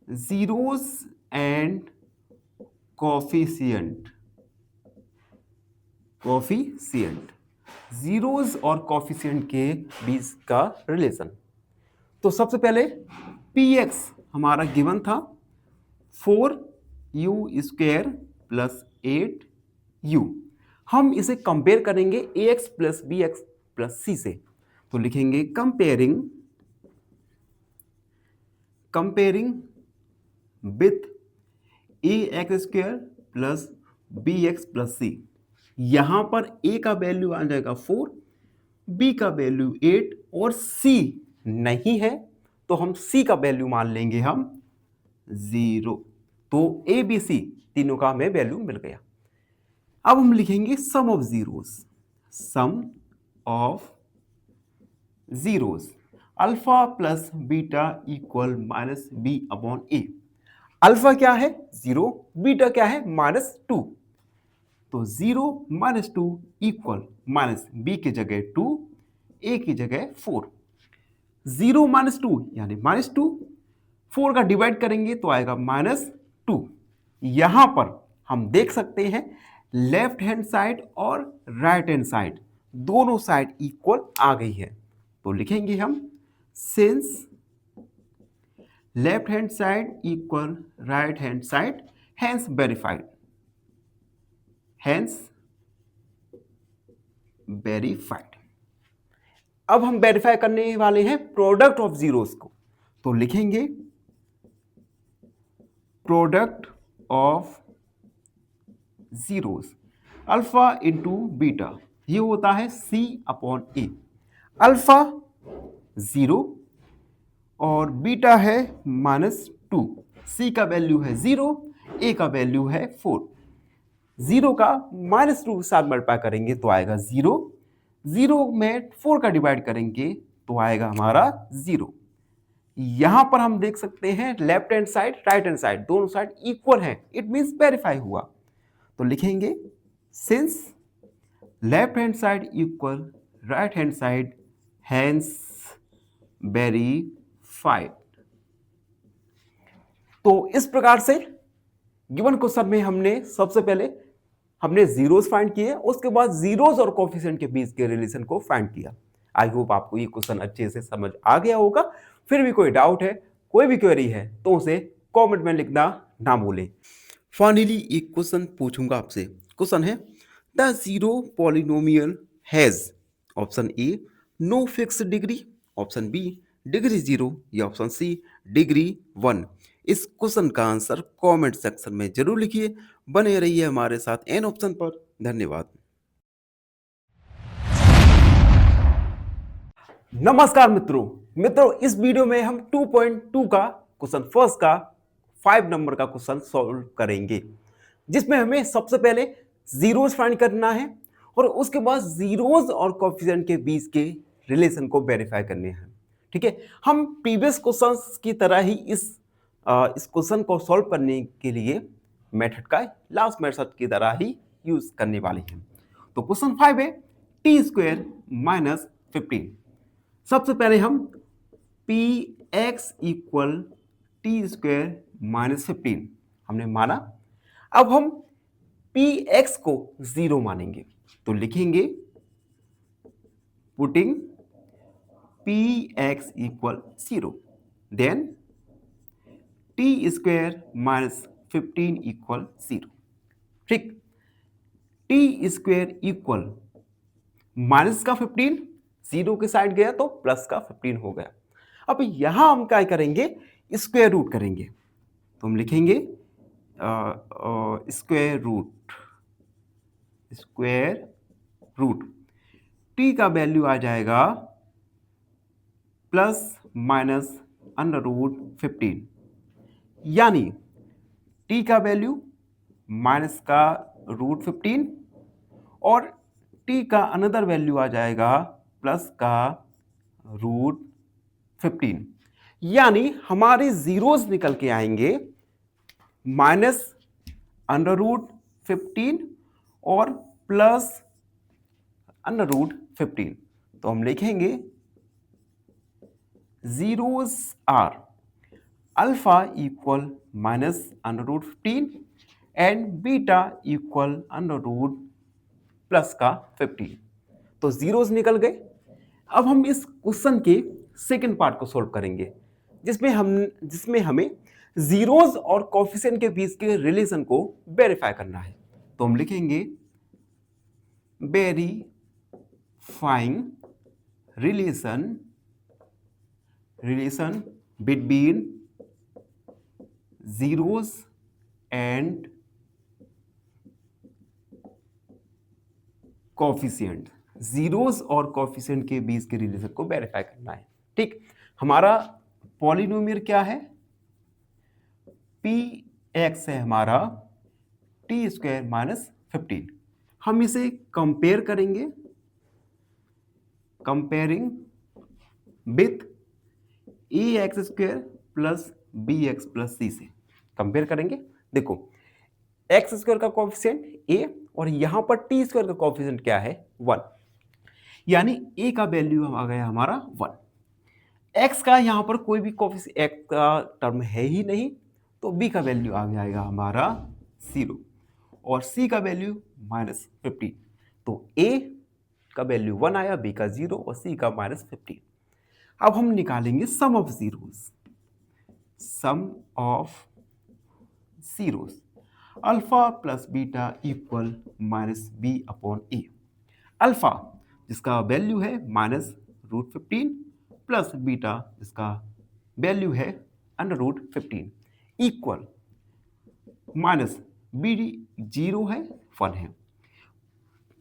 zeros and coefficient coefficient, zeros और कोफिशिएंट के बीच का रिलेशन। तो सबसे पहले पी एक्स हमारा गिवन था 4u² प्लस 8u। हम इसे कंपेयर करेंगे ax plus b x plus c से। तो लिखेंगे comparing with ax² plus b x plus c. यहां पर a का वैल्यू आ जाएगा 4, b का वैल्यू 8 और c नहीं है तो हम c का वैल्यू मान लेंगे हम 0। तो a b c तीनों का हमें वैल्यू मिल गया। अब हम लिखेंगे sum of zeros. Sum of zeros alpha plus beta equal minus b upon A. Alpha क्या है 0, बीटा क्या है -2। तो 0 माइनस 2 इक्वल माइनस बी की जगह 2, ए की जगह 4। 0 माइनस 2 यानी -2, 4 का डिवाइड करेंगे तो आएगा -2। यहां पर हम देख सकते हैं लेफ्ट हैंड साइड और राइट हैंड साइड दोनों साइड इक्वल आ गई है। तो लिखेंगे हम since left hand side equal right hand side hence verified. Hence verified. अब हम वेरीफाई करने वाले हैं प्रोडक्ट ऑफ जीरोस को। तो लिखेंगे product of zeros alpha into beta, ये होता है c अपॉन ए। अल्फा 0 और बीटा है -2। c का वैल्यू है 0, a का वैल्यू है 4। 0 का -2 के साथ मल्टीप्लाई करेंगे तो आएगा 0। 0 में 4 का डिवाइड करेंगे तो आएगा हमारा 0। यहां पर हम देख सकते हैं left hand side right hand side दोनों साइड इक्वल है, इट मींस वेरीफाई हुआ। तो लिखेंगे since left hand side equal right hand side hence verified. तो इस प्रकार से गिवन क्वेश्चन में हमने सबसे पहले हमने जीरोस फाइंड किए, उसके बाद जीरोस और कोफिशिएंट के बीच के रिलेशन को फाइंड किया। आई होप आपको ये क्वेश्चन अच्छे से समझ आ गया होगा। फिर भी कोई डाउट है, कोई भी क्वेरी है तो उसे कमेंट में लिखना ना भूलें। फाइनली एक क्वेश्चन पूछूंगा आपसे। क्वेश्चन है the zero polynomial has option A no fix degree, option B degree 0 या ऑप्शन सी डिग्री 1। इस क्वेश्चन का आंसर कमेंट सेक्शन में जरूर लिखिए। बने रहिए हमारे साथ एन ऑप्शन पर। धन्यवाद। नमस्कार मित्रों, इस वीडियो में हम 2.2 का क्वेश्चन फर्स्ट का 5 नंबर का क्वेश्चन सॉल्व करेंगे, जिसमें हमें सबसे पहले जीरोस फाइंड करना है और उसके बाद जीरोस और कोएफिशिएंट के बीच के रिलेशन को वेरीफाई करने हैं। ठीक है, हम प्रीवियस क्वेश्चंस की तरह ही इस क्वेश्चन को सॉल्व करने के लिए मेथड का लास्ट मेथड की तरह ही यूज करने वाले हैं। तो क्वेश्चन 5 है t² - 15। सबसे पहले हम पी एक्स इक्वल t² - 15 हमने माना। अब हम पी एक्स को 0 मानेंगे तो लिखेंगे putting P X equal 0, then t² - 15 equal 0। ठीक, t² इक्वल माइनस का 15 0 के साइड गया तो प्लस का 15 हो गया। अब यहां हम क्या करेंगे, स्क्वायर रूट करेंगे। तो हम लिखेंगे स्क्वायर रूट t का वैल्यू आ जाएगा प्लस माइनस √15, यानी t का वैल्यू माइनस का √15 और t का अनदर वैल्यू आ जाएगा प्लस का √15, यानी हमारे जीरोस निकल के आएंगे माइनस √15 और प्लस √15। तो हम लिखेंगे zeros are alpha equal minus √15 and beta equal plus का 15। तो जीरोस निकल गए। अब हम इस क्वेश्चन के सेकंड पार्ट को सोल्व करेंगे, जिसमें हमें जीरोस और कोफिशिएंट के बीच के रिलेशन को वेरीफाई करना है। तो हम लिखेंगे verifying relation between zeros and coefficient. Zeros और कोफिशिएंट के बीच के रिलेशन को वेरीफाई करना है। ठीक, हमारा पॉलिनोमियल क्या है, पी एक्स है हमारा टी स्क्वायर माइनस 15। हम इसे कंपेयर करेंगे, comparing with a x square plus b x plus c से कंपेयर करेंगे। देखो एक्स स्क्वायर का कोफिशिएंट ए और यहां पर टी स्क्वायर का कोफिशिएंट क्या है 1, यानी ए का वैल्यू आ गया हमारा 1। एक्स का यहां पर कोई भी कोफिशिएंट एक्स का टर्म है ही नहीं, तो बी का वैल्यू आ जाएगा हमारा 0 और सी का वैल्यू -15। तो ए का वैल्यू 1 आया, बी का 0 और सी का -15। अब हम निकालेंगे sum of zeros. Alpha plus beta equal -b upon A. Alpha जिसका वैल्यू है -√15 प्लस बीटा जिसका वैल्यू है √15 इक्वल -b 0 है 1 है,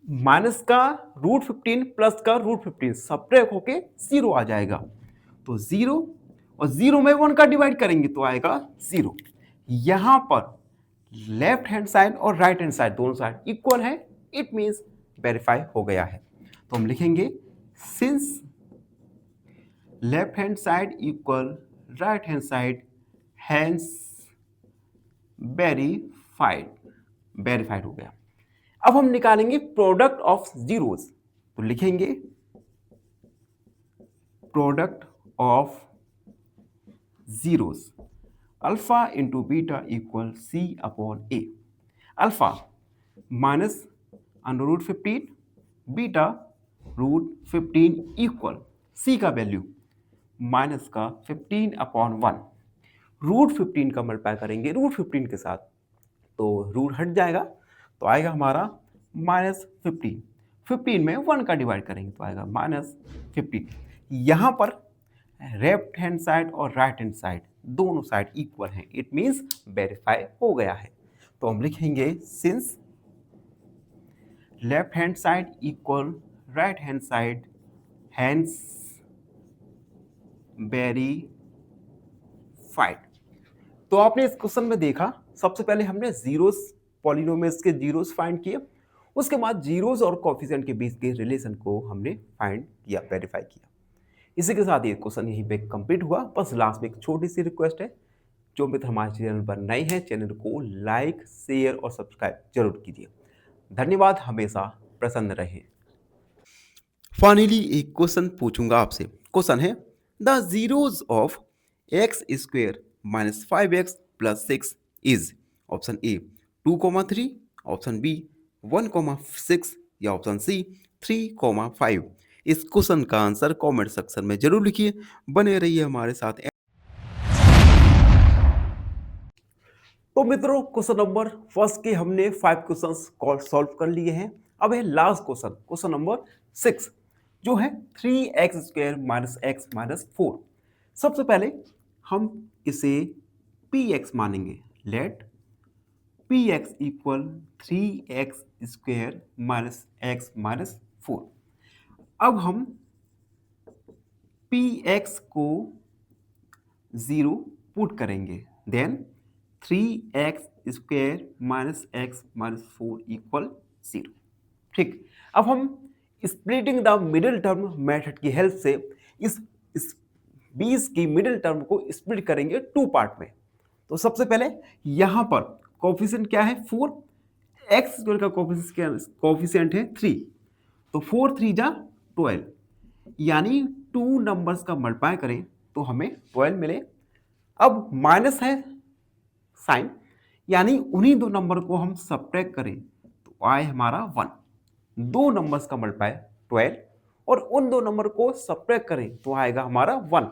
माइनस का √15 प्लस का √15 सब्ट्रैक्ट होके 0 आ जाएगा। तो 0 और 0 में 1 का डिवाइड करेंगे तो आएगा 0। यहां पर लेफ्ट हैंड साइड और राइट हैंड साइड दोनों साइड इक्वल है, इट मींस वेरीफाई हो गया है। तो हम लिखेंगे since left hand side equal right hand side hence verified हो गया। अब हम निकालेंगे प्रोडक्ट ऑफ जीरोस। तो लिखेंगे product of zeros alpha into beta equal C upon A. Alpha -√15 beta √15 equal C का वैल्यू माइनस का 15 अपॉन 1। √15 का मल्टीप्लाई करेंगे √15 के साथ तो रूट हट जाएगा, तो आएगा हमारा -15। 15 में 1 का डिवाइड करेंगे तो आएगा -15। यहाँ पर लेफ्ट हैंड साइड और राइट हैंड साइड दोनों साइड इक्वल हैं, इट मींस वेरीफाई हो गया है। तो हम लिखेंगे since left hand side equal right hand side hence verified. तो आपने इस क्वेश्चन में देखा, सबसे पहले हमने जीरोस पॉलिनोमियल्स के जीरोस फाइंड किए, उसके बाद जीरोस और कोफिशिएंट के बीच के रिलेशन को हमने फाइंड किया, वेरीफाई किया। इसी के साथ ये क्वेश्चन यहीं पे कंप्लीट हुआ। बस लास्ट में एक छोटी सी रिक्वेस्ट है, जो मित्र हमारे चैनल पर नए हैं चैनल को लाइक शेयर और सब्सक्राइब जरूर कीजिए। धन्यवाद, हमेशा प्रसन्न रहे। फाइनली एक क्वेश्चन पूछूंगा आपसे। क्वेश्चन है the zeros of X square -5x + 6 is option A 2,3, option B 1,6 या ऑप्शन सी 3,5। इस क्वेश्चन का आंसर कमेंट सेक्शन में जरूर लिखिए। बने रहिए हमारे साथ। तो मित्रों क्वेश्चन नंबर फर्स्ट के हमने 5 क्वेश्चंस सॉल्व कर लिए हैं। अब है लास्ट क्वेश्चन, क्वेश्चन नंबर 6, जो है 3x² - x - 4। सबसे पहले हम इसे px मानेंगे। Let px equal 3x² - x - 4। अब हम px को 0 पुट करेंगे, देन 3x² - x - 4 इक्वल 0। ठीक, अब हम splitting the middle term method की हेल्प से इस 20 की मिडिल टर्म को स्प्लिट करेंगे 2 पार्ट में। तो सबसे पहले यहां पर कोफिशिएंट क्या है 4, एक्स स्क्वायर का कोफिशिएंट है 3, तो 4 3 जा 12, यानी 2 नंबर्स का मल्टीप्लाई करें तो हमें 12 मिले। अब माइनस है साइन, यानी उन्हीं 2 नंबर को हम सब्ट्रैक्ट करें तो आए हमारा 1। दो नंबर्स का मल्टीप्लाई 12 और उन दो नंबर को सब्ट्रैक्ट करें तो आएगा हमारा 1।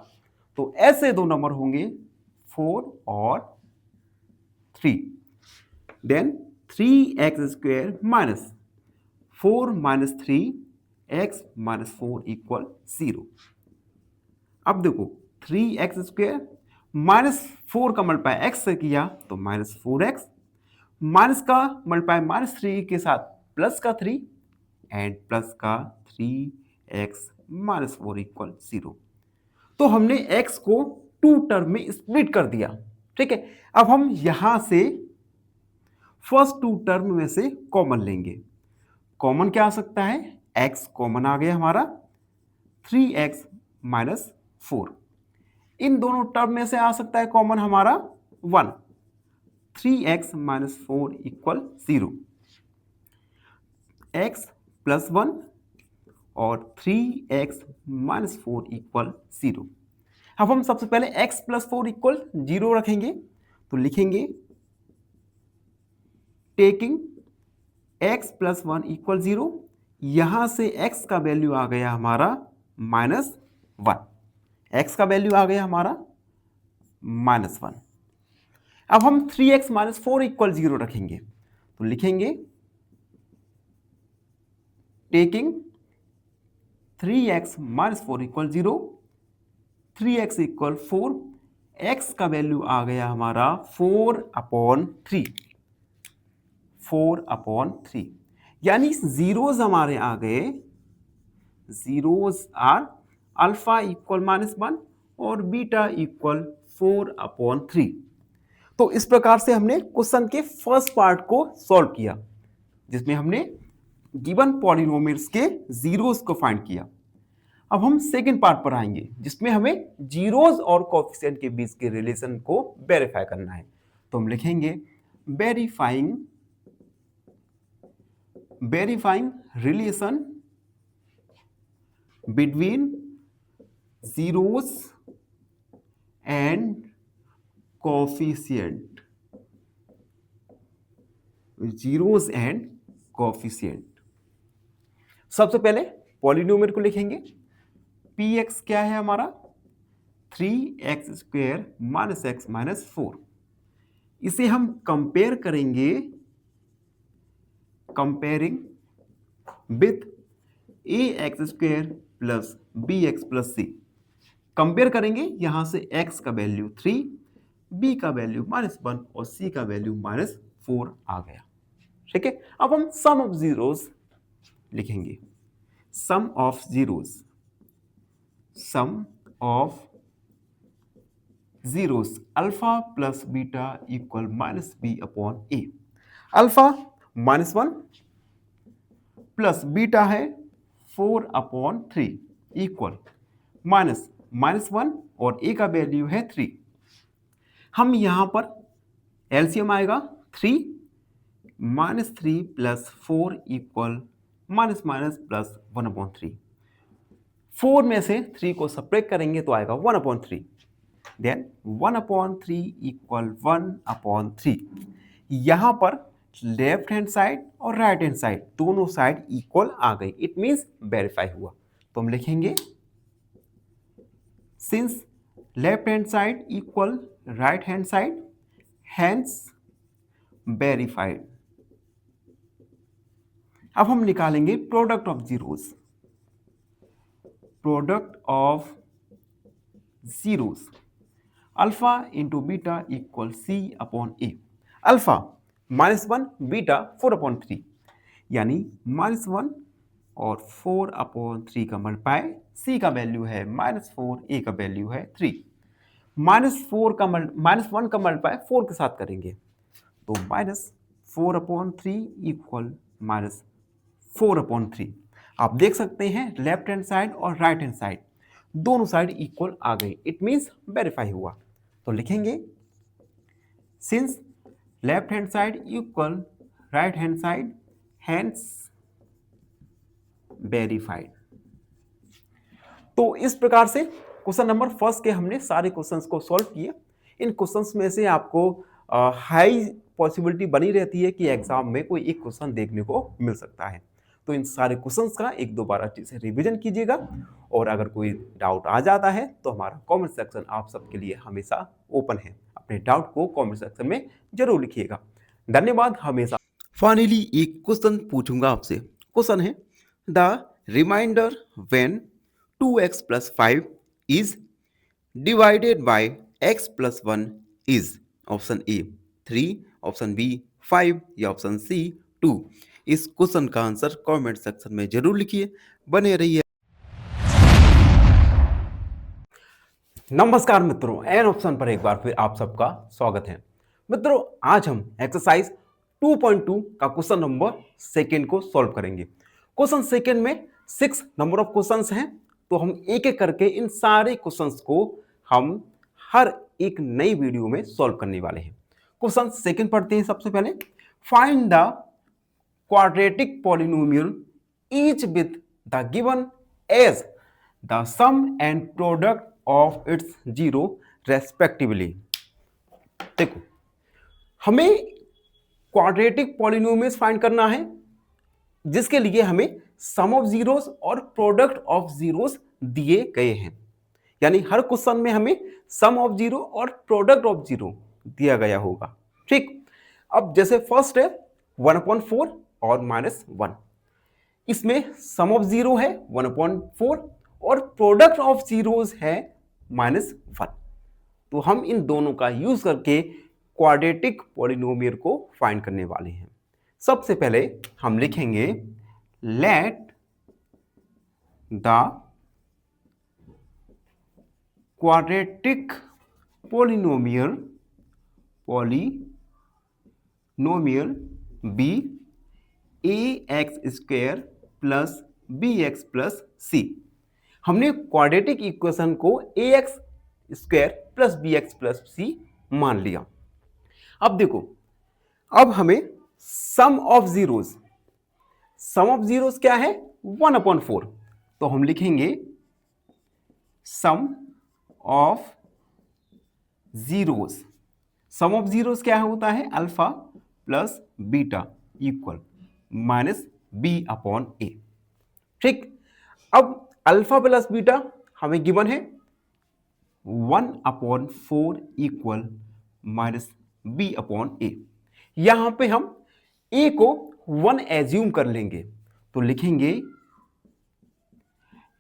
तो ऐसे दो नंबर होंगे 4 और 3। Then 3x square minus 4 minus 3x minus 4 equal 0। अब देखो 3x स्क्वायर माइनस 4 का मल्टीप्लाई x से किया तो माइनस 4x, माइनस का मल्टीप्लाई माइनस 3 के साथ प्लस का 3 एंड प्लस का 3x माइनस 4 इक्वल 0। तो हमने x को टू टर्म में स्प्लिट कर दिया। ठीक है, अब हम यहां से फर्स्ट टू टर्म में से कॉमन लेंगे। कॉमन क्या आ सकता है, x कॉमन आ गया हमारा, 3x माइनस 4। इन दोनों टर्म में से आ सकता है कॉमन हमारा 1, 3x minus 4 equal 0। x plus 1 और 3x माइनस 4 इक्वल 0। अब हम सबसे पहले x प्लस 4 इक्वल 0 रखेंगे तो लिखेंगे टेकिंग x प्लस 1 इक्वल 0। यहां से x का वैल्यू आ गया हमारा माइनस 1, x का वैल्यू आ गया हमारा माइनस 1। अब हम 3x माइनस 4 इक्वल 0 रखेंगे तो लिखेंगे taking 3x minus 4 equal 0, 3x equal 4, x का वैल्यू आ गया हमारा 4/3, 4/3 यानी जीरोज हमारे आ गए, zeros are alpha equal minus 1 और बीटा इक्वल 4/3। तो इस प्रकार से हमने क्वेश्चन के फर्स्ट पार्ट को सॉल्व किया जिसमें हमने गिवन पॉलिनोमियल्स के जीरोस को फाइंड किया। अब हम सेकंड पार्ट पर आएंगे जिसमें हमें जीरोस और कोएफिशिएंट के बीच के रिलेशन को वेरीफाई करना है। तो हम लिखेंगे verifying relation between zeros and coefficient, zeros and coefficient. सबसे पहले पॉलिनोमियल को लिखेंगे, px क्या है हमारा 3x square minus x minus 4। इसे हम कंपेयर करेंगे, comparing with ax square plus bx plus c। Compare करेंगे, यहां से x का वैल्यू 3, b का वैल्यू माइनस 1 और c का वैल्यू माइनस 4 आ गया। ठीक है, अब हम सम ऑफ जीरोस लिखेंगे, sum of zeros, sum of zeros alpha plus beta equal minus b upon A. Alpha minus 1 plus beta है 4/3 इक्वल माइनस 1 और ए का वैल्यू है 3। हम यहां पर एलसीएम आएगा 3 minus 3 plus 4 equal minus plus 1/3। 4 में से 3 को सब्ट्रैक्ट करेंगे तो आएगा 1/3। Then 1/3 equal 1/3। यहां पर लेफ्ट हैंड साइड और राइट हैंड साइड दोनों साइड इक्वल आ गई, इट मींस वेरीफाई हुआ। तो हम लिखेंगे since left hand side equal right hand side hence verified. अब हम निकालेंगे product of zeros, product of zeros alpha into beta equal C upon A. Alpha minus 1 beta 4/3 यानी माइनस 1 और 4/3 का मल्टीप्लाई, सी का वैल्यू है -4, ए का वैल्यू है 3। -1 का मल्टीप्लाई 4 के साथ करेंगे तो -4/3 इक्वल -4/3। आप देख सकते हैं लेफ्ट हैंड साइड और राइट हैंड साइड दोनों साइड इक्वल आ गए, इट मींस वेरीफाई हुआ। तो लिखेंगे since left hand side equal right hand side hence verified. तो इस प्रकार से क्वेश्चन नंबर फर्स्ट के हमने सारे क्वेश्चंस को सॉल्व किए। इन क्वेश्चंस में से आपको हाई पॉसिबिलिटी बनी रहती है कि एग्जाम में कोई एक क्वेश्चन देखने को मिल सकता है। तो इन सारे क्वेश्चंस का एक दो बार अच्छे से रिवीजन कीजिएगा और अगर कोई डाउट आ जाता है तो हमारा कमेंट सेक्शन आप सबके लिए हमेशा ओपन है। अपने डाउट को कमेंट सेक्शन में जरूर लिखिएगा। धन्यवाद हमेशा। फाइनली एक क्वेश्चन पूछूंगा आपसे। क्वेश्चन है the remainder when 2x plus 5 is divided by x plus 1 is option A 3, option B 5 या ऑप्शन सी 2। इस क्वेश्चन का आंसर कमेंट सेक्शन में जरूर लिखिए। बने रहिए। नमस्कार मित्रों, एन ऑप्शन पर एक बार फिर आप सबका स्वागत है। मित्रों आज हम एक्सरसाइज 2.2 का क्वेश्चन नंबर सेकेंड को सॉल्व करेंगे। क्वेश्चन सेकेंड में 6 नंबर ऑफ क्वेश्चंस हैं, तो हम एक एक करके इन सारे क्वेश्चंस को हम हर एक नई वीडियो में सॉल्व करने वाले हैं। क्वेश्चन सेकेंड पढ़ते हैं। सबसे पहले find the quadratic polynomial each with the given as the sum and product of its zero respectively. देखो हमें क्वाड्रेटिक पॉलिनोमियल्स फाइंड करना है जिसके लिए हमें सम ऑफ जीरोस और प्रोडक्ट ऑफ जीरोस दिए गए हैं। यानी हर क्वेश्चन में हमें सम ऑफ जीरो और प्रोडक्ट ऑफ जीरो दिया गया होगा। ठीक, अब जैसे फर्स्ट है 1/4 और -1, इसमें सम ऑफ जीरो है 1/4 और प्रोडक्ट ऑफ जीरोस है -1। तो हम इन दोनों का यूज करके क्वाड्रेटिक पॉलिनोमियल को फाइंड करने वाले हैं। सबसे पहले हम लिखेंगे let the quadratic polynomial be ax² plus bx plus c। हमने क्वाड्रेटिक इक्वेशन को ax² plus bx plus c मान लिया। अब देखो, अब हमें सम ऑफ जीरोस क्या है 1/4, तो हम लिखेंगे सम ऑफ जीरोस क्या होता है alpha plus beta equal -b/a। ठीक, अब अल्फा प्लस बीटा हमें गिवन है 1/4 इक्वल -b/a। यहां पे हम a को 1 एज्यूम कर लेंगे, तो लिखेंगे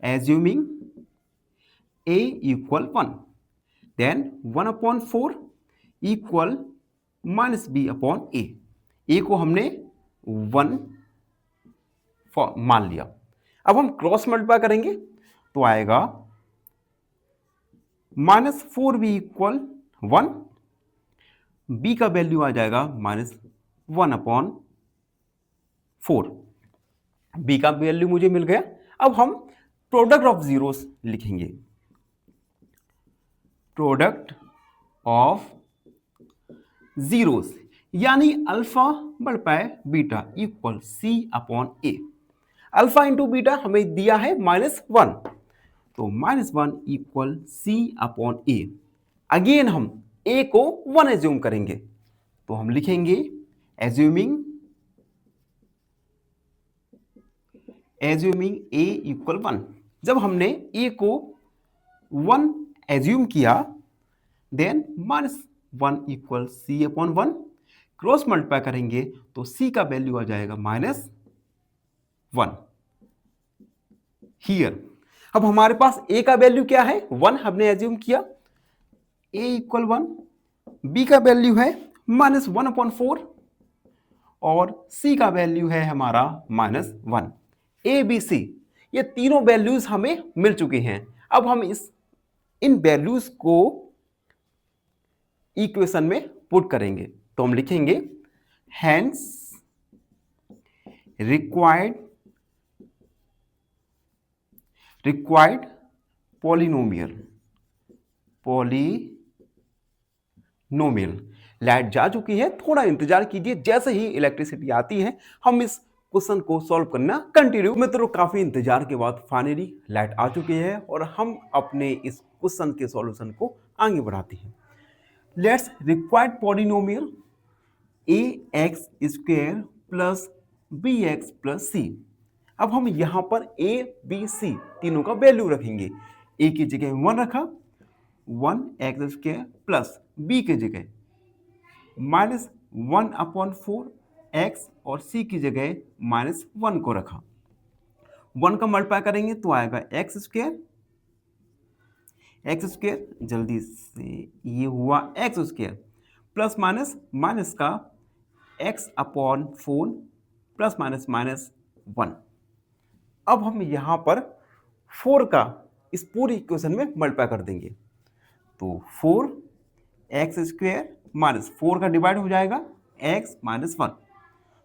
assuming a equal 1, then 1/4 equal -b/a। a को हमने 1 मान लिया। अब हम क्रॉस मल्टीप्लाई करेंगे तो आएगा -4b इक्वल 1, b का वैल्यू आ जाएगा -1/4। b का वैल्यू मुझे मिल गया। अब हम प्रोडक्ट ऑफ जीरोस लिखेंगे, प्रोडक्ट ऑफ जीरोस यानी alpha multiply beta equal c/a। Alpha into beta हमें दिया है -1, तो -1 इक्वल c/a। अगेन हम a को 1 एज्यूम करेंगे, तो हम लिखेंगे एज्यूमिंग a इक्वल 1। जब हमने a को 1 एज्यूम किया, then -1 equal c/1। Cross multiply करेंगे तो c का वैल्यू आ जाएगा -1 हियर। अब हमारे पास a का वैल्यू क्या है 1 हमने एज्यूम किया, a इक्वल 1, b का वैल्यू है -1/4 और c का वैल्यू है हमारा -1। a b c ये तीनों वैल्यूज हमें मिल चुके हैं। अब हम इन वैल्यूज को इक्वेशन में पुट करेंगे, तो हम लिखेंगे हेंस रिक्वायर्ड पॉलिनोमियल लाइट जा चुकी है, थोड़ा इंतजार कीजिए। जैसे ही इलेक्ट्रिसिटी आती है हम इस क्वेश्चन को सॉल्व करना कंटिन्यू। मित्रों काफी इंतजार के बाद फाइनली लाइट आ चुकी है और हम अपने इस क्वेश्चन के सॉल्यूशन को आगे बढ़ाते हैं। Let's required polynomial ax² plus bx plus c अब हम यहां पर a b c तीनों का वैल्यू रखेंगे। a की जगह 1 रखा, 1x² प्लस b की जगह -1/4 x और c की जगह -1 को रखा। 1 का मल्टीप्लाई करेंगे तो आएगा x² जल्दी से ये हुआ x² प्लस माइनस माइनस का x/4 प्लस माइनस माइनस 1। अब हम यहां पर 4 का इस पूरी इक्वेशन में मल्टीप्लाई कर देंगे तो 4x² माइनस 4 का डिवाइड हो जाएगा x माइनस 1।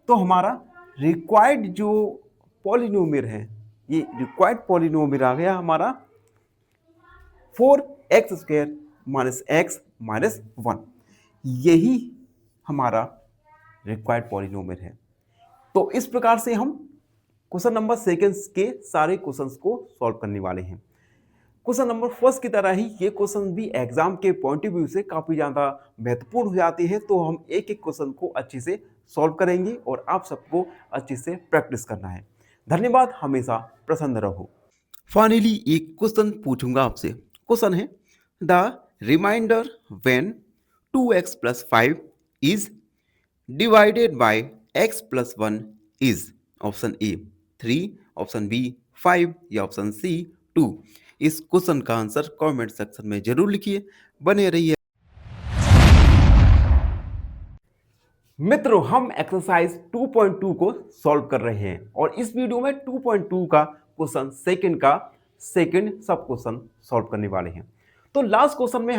तो हमारा रिक्वायर्ड जो पॉलिनोमियल है, ये रिक्वायर्ड पॉलिनोमियल आ गया हमारा 4x² माइनस x माइनस 1। यही हमारा रिक्वायर्ड पॉलिनोमियल है। तो इस प्रकार से हम क्वेश्चन नंबर सेकंड के सारे क्वेश्चंस को सॉल्व करने वाले हैं। क्वेश्चन नंबर फर्स्ट की तरह ही ये क्वेश्चन भी एग्जाम के पॉइंट ऑफ व्यू से काफी ज्यादा महत्वपूर्ण हो जाते हैं, तो हम एक एक क्वेश्चन को अच्छे से सॉल्व करेंगे और आप सबको अच्छे से प्रैक्टिस करना है। धन्यवाद, हमेशा प्रसन्न रहो। फाइनली एक क्वेश्चन पूछूंगा आपसे। क्वेश्चन है the remainder when 2x plus 5 is divided by x plus 1 is option A 3, option B 5 या ऑप्शन सी 2। इस क्वेश्चन का आंसर कमेंट सेक्शन में जरूर लिखिए। बने रहिए। मित्रों, हम एक्सरसाइज 2.2 को सॉल्व कर रहे हैं और इस वीडियो में 2.2 का क्वेश्चन सेकंड का सेकंड सब क्वेश्चन सॉल्व करने वाले हैं। तो लास्ट क्वेश्चन में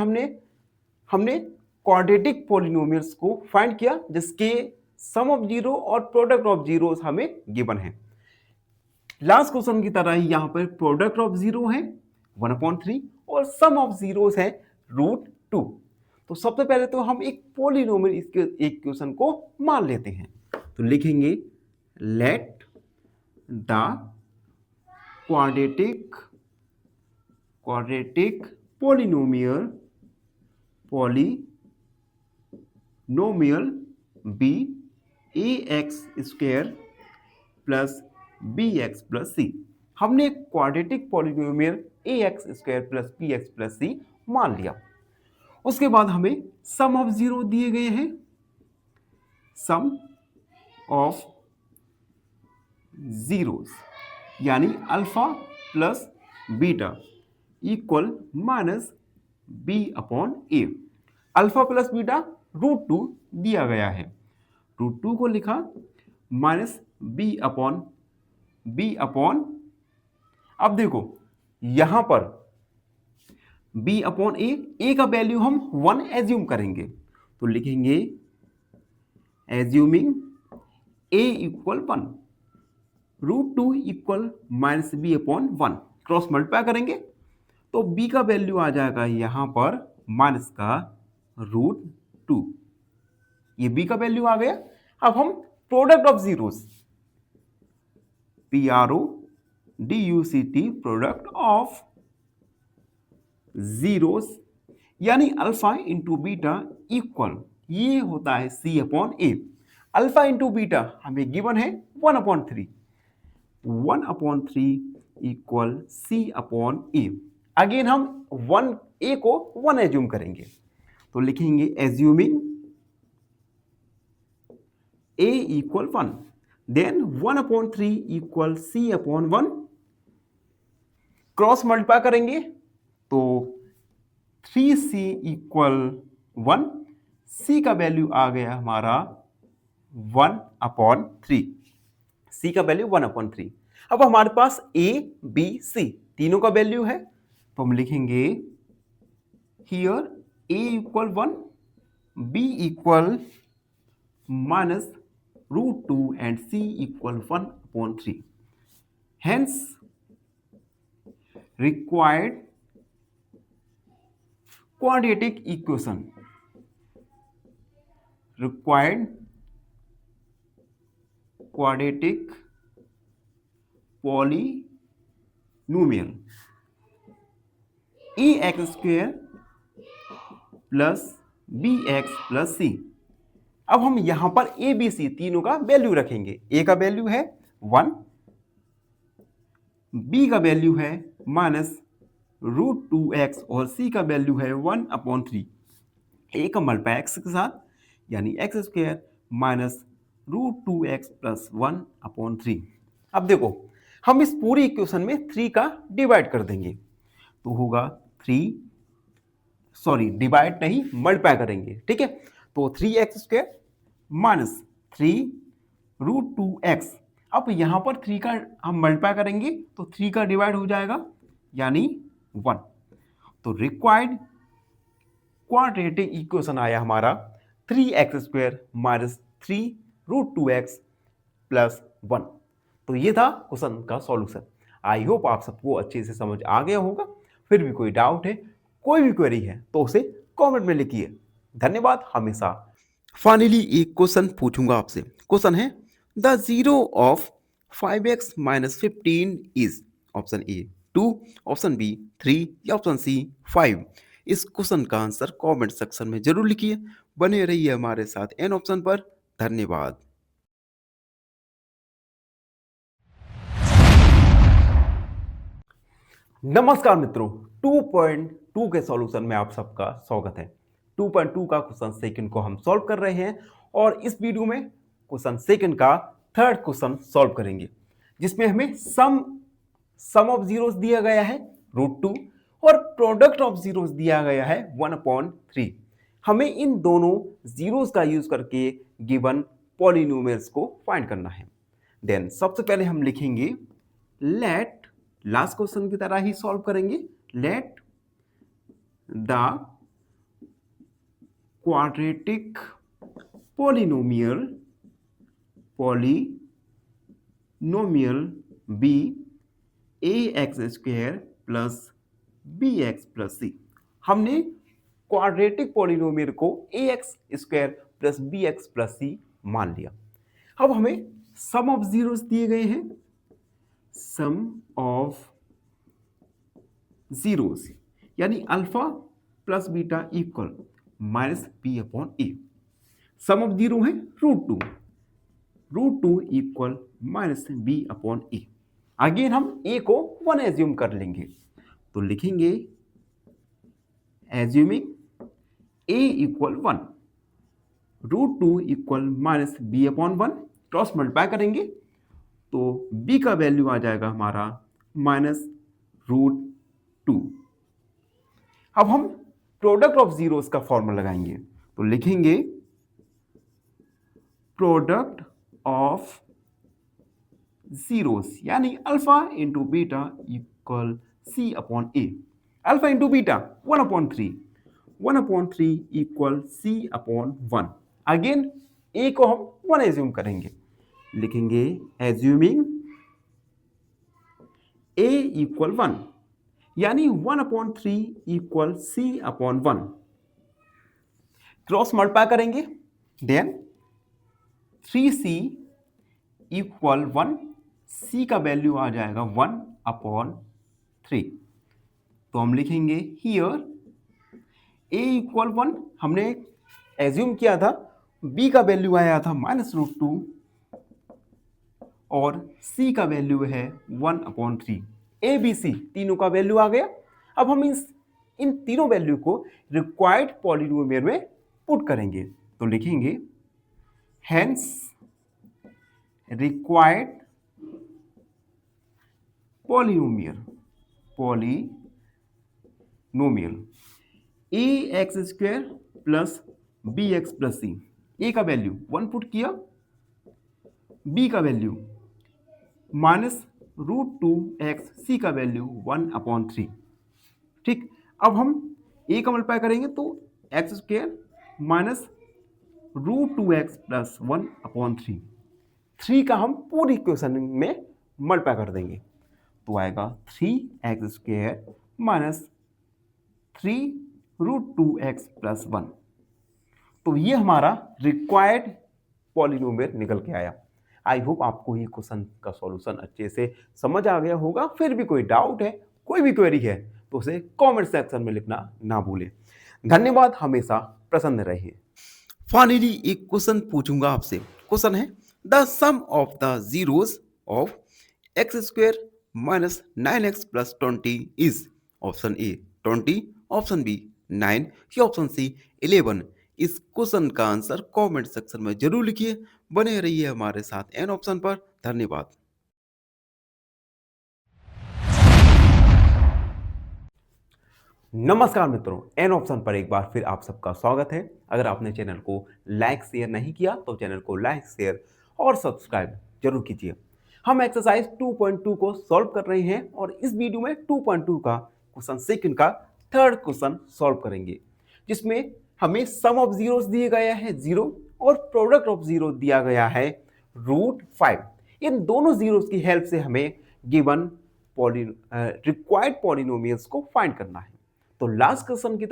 हमने क्वाड्रेटिक पॉलिनोमियल्स को फाइंड किया जिसके सम ऑफ जीरो और प्रोडक्ट ऑफ जीरो हमें गिवन है। लास्ट क्वेश्चन की तरह ही यहां पर प्रोडक्ट ऑफ जीरो है 1/3 और सम ऑफ जीरोस है √2। तो सबसे पहले तो हम एक पॉलिनोमियल इसके इक्वेशन को मान लेते हैं। तो लिखेंगे let the quadratic polynomial be ax² plus bx plus c। हमने quadratic polynomial ax² plus bx plus c मान लिया। उसके बाद हमें सम ऑफ जीरो दिए गए हैं, सम ऑफ जीरोस यानी alpha plus beta equal minus b/a। Alpha plus beta √2 दिया गया है, √2 को लिखा माइनस b अपॉन अब देखो यहां पर b/a का वैल्यू हम 1 एज्यूम करेंगे तो लिखेंगे assuming a equal 1, √2 equal minus b/1। Cross multiply करेंगे तो b का वैल्यू आ जाएगा यहां पर माइनस का √2। ये b का वैल्यू आ गया। अब हम product of zeros PRODUCT product of zeros यानी अल्फा इंटू बीटा इक्वल ये होता है c/a। अल्फा इंटू बीटा हमें गिवन है 1/3, 1/3 इक्वल c/a। अगेन हम 1a को 1 एज्यूम करेंगे तो लिखेंगे assuming a equal 1 then 1/3 equal c/1। Cross multiply करेंगे तो 3c इक्वल 1। c का वैल्यू आ गया हमारा 1/3, c का वैल्यू 1/3। अब हमारे पास a b c तीनों का वैल्यू है तो हम लिखेंगे here a equal 1, b equal minus √2 and c equal 1/3. Hence, required quadratic equation, required quadratic polynomial ax² plus bx plus c। अब हम यहां पर a b c तीनों का वैल्यू रखेंगे। a का वैल्यू है 1, b का वैल्यू है -√2x और c का वैल्यू है 1/3। a का मल्टीप्लाई x के साथ यानी x² -√2x + 1/3। अब देखो हम इस पूरी इक्वेशन में 3 का डिवाइड कर देंगे तो होगा 3, सॉरी डिवाइड नहीं मल्टीप्लाई करेंगे, ठीक है। तो 3x² -3√2x। अब यहां पर 3 का हम मल्टीप्लाई करेंगे तो 3 का डिवाइड हो जाएगा यानी 1। तो रिक्वायर्ड क्वाड्रेटिक इक्वेशन आया हमारा 3x² -3√2x + 1। तो ये था क्वेश्चन का सॉल्यूशन। आई होप आप सबको अच्छे से समझ आ गया होगा। फिर भी कोई डाउट है, कोई भी क्वेरी है तो उसे कमेंट में लिखिए। धन्यवाद हमेशा। फाइनली एक क्वेश्चन पूछूंगा आपसे। क्वेश्चन है the zero of 5x - 15 is option A 2, option B 3 या ऑप्शन सी 5। इस क्वेश्चन का आंसर कमेंट सेक्शन में जरूर लिखिए। बने रहिए हमारे साथ एन ऑप्शन पर। धन्यवाद। नमस्कार मित्रों, 2.2 के सॉल्यूशन में आप सबका स्वागत है। 2.2 का क्वेश्चन सेकंड को हम सॉल्व कर रहे हैं और इस वीडियो में क्वेश्चन सेकंड का थर्ड क्वेश्चन सॉल्व करेंगे, जिसमें हमें सम ऑफ जीरोस दिया गया है √2 और प्रोडक्ट ऑफ जीरोस दिया गया है 1/3। हमें इन दोनों जीरोस का यूज करके गिवन पॉलिनोमियल्स को फाइंड करना है। देन सबसे पहले हम लिखेंगे लेट, लास्ट क्वेश्चन की तरह ही सॉल्व करेंगे, let the quadratic polynomial be ax² + bx + c। हमने क्वाड्रेटिक पॉलिनोमियल को ax² + bx + c मान लिया। अब हमें सम ऑफ जीरोस दिए गए हैं, सम ऑफ जीरोस यानी alpha plus beta equal -b/a। Sum of zero है √2 इक्वल -b/a। अगेन हम a को 1 एज्यूम कर लेंगे तो लिखेंगे assuming a equal 1, √2 equal -b/1। Cross multiply करेंगे तो b का वैल्यू आ जाएगा हमारा -√2। अब हम प्रोडक्ट ऑफ जीरोस का फॉर्मूला लगाएंगे तो लिखेंगे प्रोडक्ट ऑफ जीरोस यानी alpha into beta equal c/a। Alpha into beta 1/3 equal c/1। Again a को हम 1 एज्यूम करेंगे, लिखेंगे एज्यूमिंग a इक्वल 1 यानी 1/3 इक्वल c/1। क्रॉस मल्टीप्लाई करेंगे देन 3c इक्वल 1, c का वैल्यू आ जाएगा 1/3। तो हम लिखेंगे हियर a इक्वल 1 हमने एज्यूम किया था, b का वैल्यू आया था -√2 और c का वैल्यू है 1/3। a b c तीनों का वैल्यू आ गया। अब हम इन तीनों वैल्यू को रिक्वायर्ड पॉलिनोमियल में पुट करेंगे तो लिखेंगे hence required polynomial ax² + bx + c। a का वैल्यू 1 पुट किया, b का वैल्यू -√2x, c का वैल्यू 1/3। ठीक, अब हम a का मल्टीप्लाई करेंगे तो x² -√2x + 1/3। 3 का हम पूरी इक्वेशन में मल्टीप्लाई कर देंगे तो आएगा 3x² -3√2x + 1। तो ये हमारा रिक्वायर्ड पॉलिनोमियल निकल के आया। आई होप आपको ये क्वेश्चन का सॉल्यूशन अच्छे से समझ आ गया होगा। फिर भी कोई डाउट है, कोई भी क्वेरी है तो उसे कमेंट सेक्शन में लिखना ना भूलें। धन्यवाद, हमेशा प्रसन्न रहिए। फाइनली एक क्वेश्चन पूछूंगा आपसे। क्वेश्चन है the sum of the zeros of x² minus 9x plus 20 is option A 20, option B 9 या ऑप्शन सी 11। इस क्वेश्चन का आंसर कमेंट सेक्शन में जरूर लिखिए। बने रहिए हमारे साथ एन ऑप्शन पर। धन्यवाद। नमस्कार मित्रों, एन ऑप्शन पर एक बार फिर आप सबका स्वागत है। अगर आपने चैनल को लाइक शेयर नहीं किया तो चैनल को लाइक शेयर और सब्सक्राइब जरूर कीजिए। हम एक्सरसाइज 2.2 को सॉल्व कर रहे हैं और इस वीडियो में 2.2 का क्वेश्चन सेकंड का थर्ड क्वेश्चन सॉल्व करेंगे, जिसमें हमें सम ऑफ जीरोस दिए गया है 0 और प्रोडक्ट ऑफ जीरो दिया गया है √5। इन दोनों जीरोस की हेल्प से हमें गिवन रिक्वायर्ड पॉलिनोमियल्स को फाइंड करना है। तो लास्ट क्वेश्चन की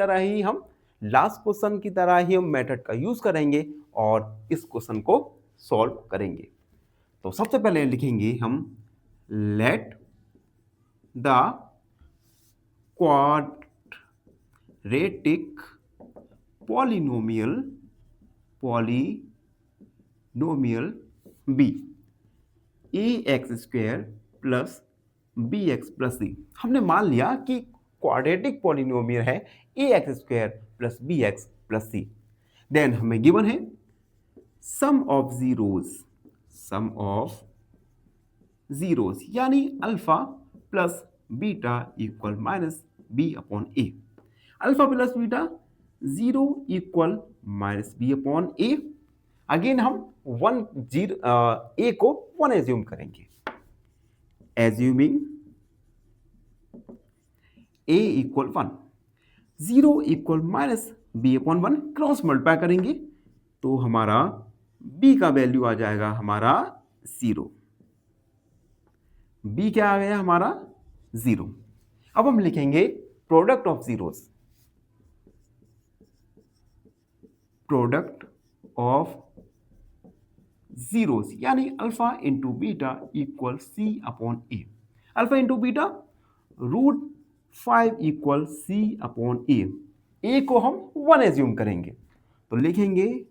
तरह ही हम मेथड का यूज करेंगे और इस क्वेश्चन को सॉल्व करेंगे। तो सबसे पहले लिखेंगे हम let the quadratic polynomial be ax² plus bx plus c। हमने मान लिया कि क्वाड्रेटिक पॉलिनोमियल है ax² plus bx plus c। Then हमें गिवन है सम ऑफ जीरोस यानी alpha plus beta equal minus b upon ए। Alpha plus beta 0 equal minus b upon ए। Again हम a को 1 एज्यूम करेंगे। Assuming a equal 1, 0 equal minus b upon 1 cross multiply करेंगे तो हमारा b का value आ जाएगा हमारा 0। b क्या आ गया हमारा 0। अब हम लिखेंगे प्रोडक्ट ऑफ जीरोस यानी alpha into beta equal c upon A. Alpha into beta √5 equal c upon a को हम 1 एज्यूम करेंगे तो लिखेंगे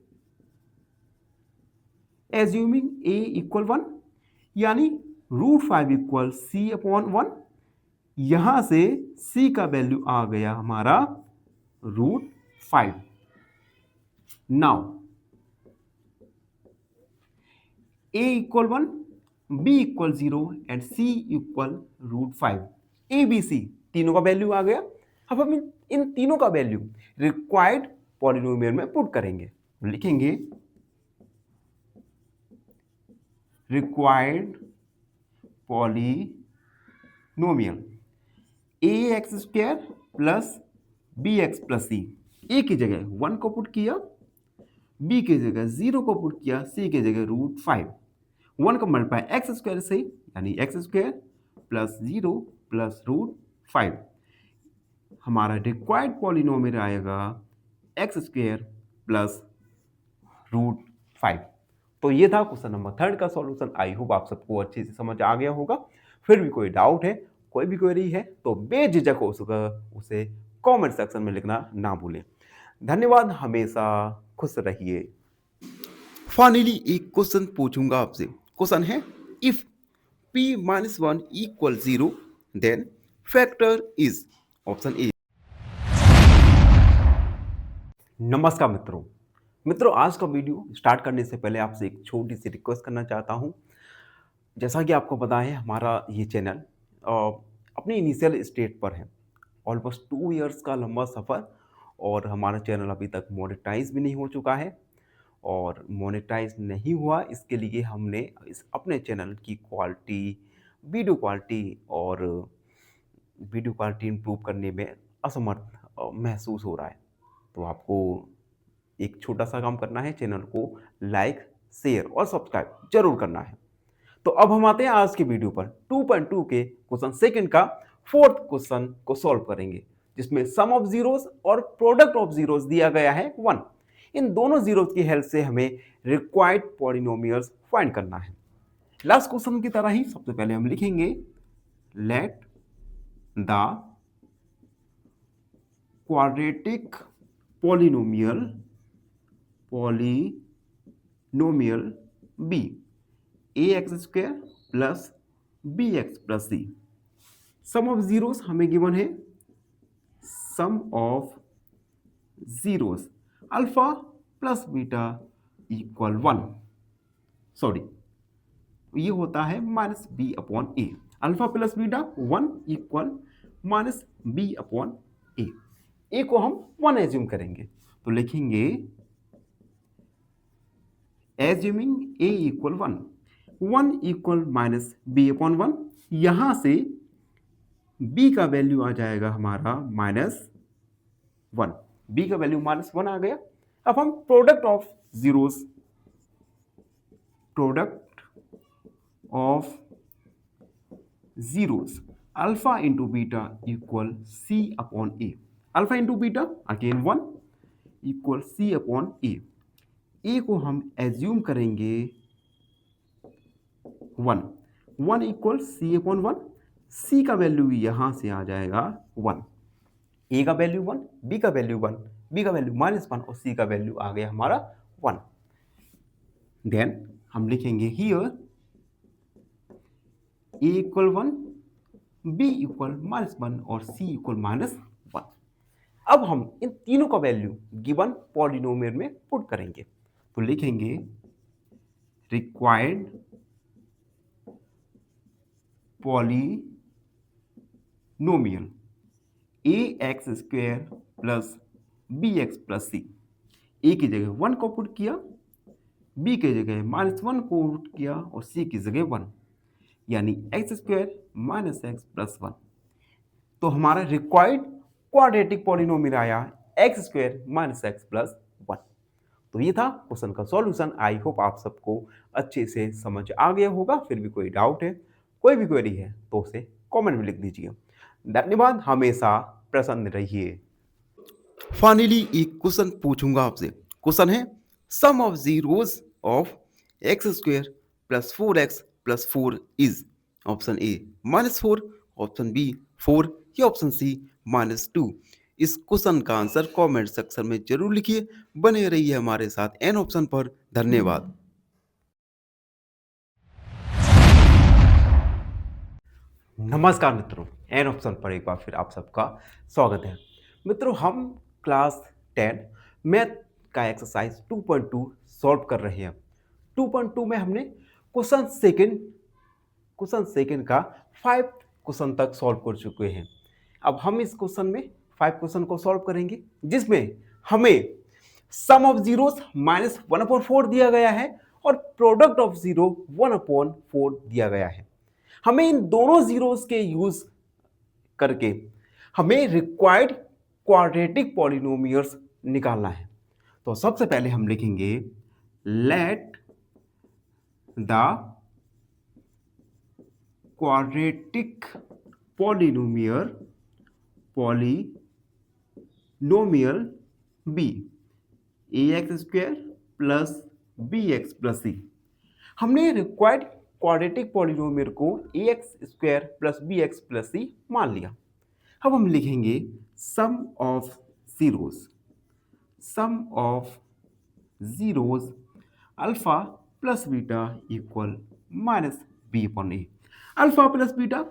एज्यूमिंग a इक्वल 1 यानी √5 इक्वल c अपॉन 1। यहां से c का वैल्यू आ गया हमारा √5। Now a equal 1, b equal 0 and c equal √5। a b c तीनों का वैल्यू आ गया। अब हम इन तीनों का वैल्यू रिक्वायर्ड पॉलिनोमियल में पुट करेंगे। लिखेंगे required polynomial ax² plus bx plus c। a की जगह 1 को पुट किया, b की जगह 0 को पुट किया, c की जगह √5। 1 का मल्टीप्लाई x² से यानी x² प्लस 0 प्लस √5। हमारा रिक्वायर्ड पॉलिनोमियल आएगा x² प्लस √5। तो ये था क्वेश्चन नंबर थर्ड का सॉल्यूशन। आई होप आप सबको अच्छे से समझ आ गया होगा। फिर भी कोई डाउट है, कोई भी क्वेरी है तो बेझिझक हो उसे कमेंट सेक्शन में लिखना ना भूलें। धन्यवाद, हमेशा खुश रहिए। फाइनली एक क्वेश्चन पूछूंगा आपसे। क्वेश्चन है if p-1 equal 0 then factor is option A. नमस्कार मित्रों, आज का वीडियो स्टार्ट करने से पहले आपसे एक छोटी सी रिक्वेस्ट करना चाहता हूं। जैसा कि आपको पता है हमारा ये चैनल अपनी इनिशियल स्टेज पर है। ऑलमोस्ट 2 इयर्स का लंबा सफ़र और हमारा चैनल अभी तक मोनेटाइज भी नहीं हो चुका है। और मोनेटाइज नहीं हुआ इसके लिए हमने अपने चैनल की वीडियो क्वालिटी इंप्रूव करने में असमर्थ महसूस हो रहा है। तो आपको एक छोटा सा काम करना है, चैनल को लाइक शेयर और सब्सक्राइब जरूर करना है। तो अब हम आते हैं आज की वीडियो पर। 2.2 के क्वेश्चन सेकंड का फोर्थ क्वेश्चन को सॉल्व करेंगे, जिसमें सम ऑफ जीरोस और प्रोडक्ट ऑफ जीरोस दिया गया है 1। इन दोनों जीरोस की हेल्प से हमें रिक्वायर्ड पॉलिनोमियल्स फाइंड करना है। लास्ट क्वेश्चन की तरह ही सबसे पहले हम लिखेंगे let the quadratic polynomial be ax² plus b x plus c. Sum of zeros हमें गिवन है sum of zeros alpha plus beta equal 1, sorry ये होता है minus b upon A. Alpha plus beta 1 equal minus b upon a. A को हम 1 assume करेंगे तो लिखेंगे एज्यूमिंग ए equal 1 equal minus b upon 1। यहां से b का वैल्यू आ जाएगा हमारा -1। b का वैल्यू -1 आ गया। अब हम product of zeros, product of zeros alpha into beta equal C upon A. Alpha into beta again 1 equal C upon a. A को हम एज्यूम करेंगे 1 इक्वल सी अपॉन 1। सी का वैल्यू यहां से आ जाएगा 1। ए का वैल्यू 1, बी का वैल्यू 1, बी का वैल्यू -1 और सी का वैल्यू आ गया हमारा 1। देन हम लिखेंगे here A equal 1, B equal -1 और सी इक्वल -1। अब हम इन तीनों का वैल्यू गिवन पॉलिनोमियल में पुट करेंगे तो लिखेंगे required polynomial a x square plus b x plus c. A की जगह 1 को पुट किया, बी की जगह -1 को पुट किया और सी की जगह 1, यानी x square minus x plus 1। तो हमारा रिक्वायर्ड क्वाड्रेटिक पॉलिनोमियल आया x square minus x plus 1। तो ये था क्वेश्चन का सॉल्यूशन। आई होप आप सबको अच्छे से समझ आ गया होगा। फिर भी कोई डाउट है, कोई भी क्वेरी है तो उसे कमेंट में लिख दीजिए। धन्यवाद, हमेशा प्रसन्न रहिए। फाइनली एक क्वेश्चन पूछूंगा आपसे। क्वेश्चन है sum of zeros of x square plus 4x plus 4 is option a -4, option b 4 या ऑप्शन सी -2। इस क्वेश्चन का आंसर कमेंट सेक्शन में जरूर लिखिए। बने रहिए हमारे साथ एन ऑप्शन पर। धन्यवाद। नमस्कार मित्रों, एन ऑप्शन पर एक बार फिर आप सबका स्वागत है। मित्रों, हम क्लास 10 मैथ का एक्सरसाइज 2.2 सॉल्व कर रहे हैं। 2.2 में हमने क्वेश्चन सेकंड का 5 क्वेश्चन तक सॉल्व कर चुके हैं। अब हम इस क्वेश्चन में 5 क्वेश्चन को सॉल्व करेंगे, जिसमें हमें सम ऑफ जीरोस -1/4 दिया गया है और प्रोडक्ट ऑफ जीरो 1/4 दिया गया है। हमें इन दोनों जीरोस के यूज करके हमें रिक्वायर्ड क्वाड्रेटिक पॉलिनोमियल्स निकालना है। तो सबसे पहले हम लिखेंगे let the quadratic polynomial be ax square plus bx plus c. हमने रिक्वायर्ड क्वाड्रेटिक पॉलिनोमियल को ax square plus bx plus c मान लिया। अब हम लिखेंगे sum of zeros alpha plus beta equal -b upon A. Alpha plus beta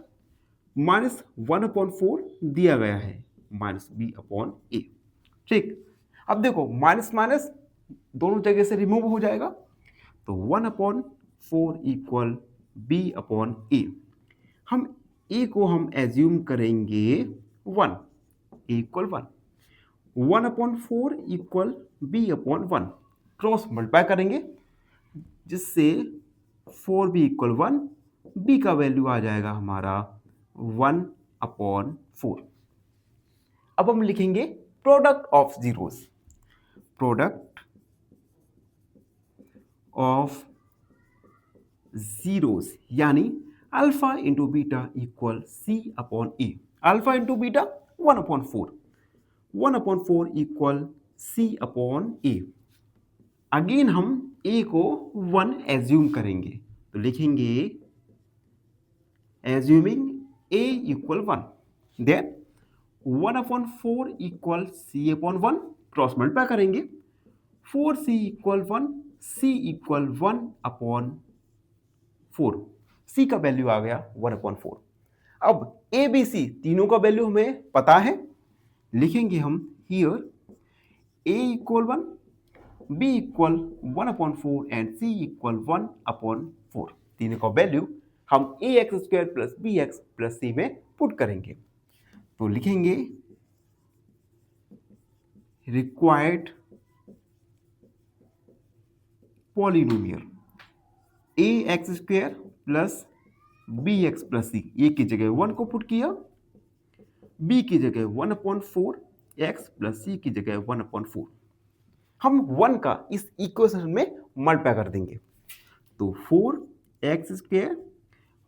-1/4 दिया गया है, -b अपॉन ए। ठीक, अब देखो माइनस माइनस दोनों जगह से रिमूव हो जाएगा, तो 1/4 इक्वल b अपॉन ए। हम a को हम एज्यूम करेंगे 1, a equal 1। 1/4 equal b upon 1, cross multiply करेंगे जिससे 4b इक्वल 1, b का वैल्यू आ जाएगा हमारा 1/4। अब हम लिखेंगे product of zeros, product of zeros यानी अल्फा इंटू बीटा इक्वल सी अपॉन ए। अल्फा इंटू बीटा 1/4, 1/4 इक्वल सी अपॉन ए। अगेन हम ए को 1 एज्यूम करेंगे तो लिखेंगे एज्यूमिंग ए इक्वल 1, देन 1/4 इक्वल सी अपॉन 1, क्रॉस मल्टीप्लाई करेंगे 4c इक्वल 1, c इक्वल 1/4। सी का वैल्यू आ गया 1/4। अब ए बी सी तीनों का वैल्यू हमें पता है, लिखेंगे हम here A equal 1, B equal 1/4 and c equal 1/4। तीनों का वैल्यू हम a x square plus b x plus c में पुट करेंगे। तो लिखेंगे required polynomial a x square plus b x plus c, a की जगह 1 को पुट किया, बी की जगह 1/4, एक्स प्लस सी की जगह 1/4। हम 1 का इस इक्वेशन में मल्टीप्लाई कर देंगे। तो 4x स्क्वायर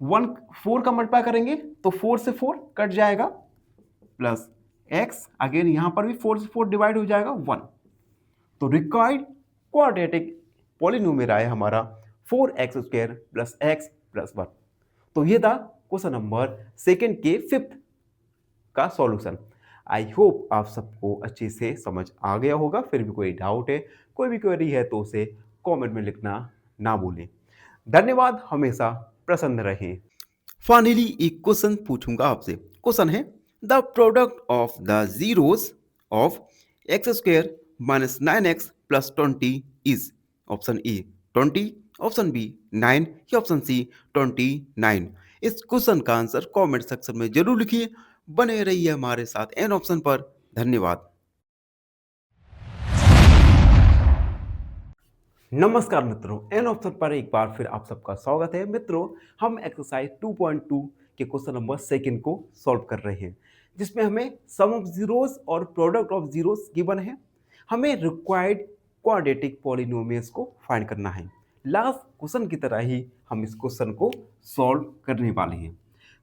1 4 का मल्टीप्लाई करेंगे तो 4 से 4 कट जाएगा, प्लस x अगेन यहां पर भी 4 से 4 डिवाइड हो जाएगा 1। तो रिक्वायर्ड क्वाड्रेटिक पॉलिनोमियल आया हमारा 4x square plus x plus 1। तो ये था क्वेश्चन नंबर सेकेंड के 5th का सॉल्यूशन। आई होप आप सबको अच्छे से समझ आ गया होगा। फिर भी कोई डाउट है, कोई भी क्वेरी है तो उसे कमेंट में लिखना ना भूलें। धन्यवाद, हमेशा प्रसन्न रहें। फाइनली एक क्वेश्चन पूछूंगा आपसे। क्वेश्चन है the product of the zeros of X square minus 9x plus 20 is option A 20, option B 9 या ऑप्शन सी 29। इस क्वेश्चन का आंसर कमेंट सेक्शन में जरूर लिखिए। बने रहिए हमारे साथ एन ऑप्शन पर। धन्यवाद। नमस्कार मित्रों, एन ऑप्शन पर एक बार फिर आप सबका स्वागत है। मित्रों, हम एक्सरसाइज 2.2 के क्वेश्चन नंबर सेकंड को सॉल्व कर रहे हैं, जिसमें हमें सम ऑफ जीरोस और प्रोडक्ट ऑफ जीरोस गिवन है। हमें रिक्वायर्ड क्वाड्रेटिक पॉलिनोमियल्स को फाइंड करना है। लास्ट क्वेश्चन की तरह ही हम इस क्वेश्चन को सॉल्व करने वाले हैं।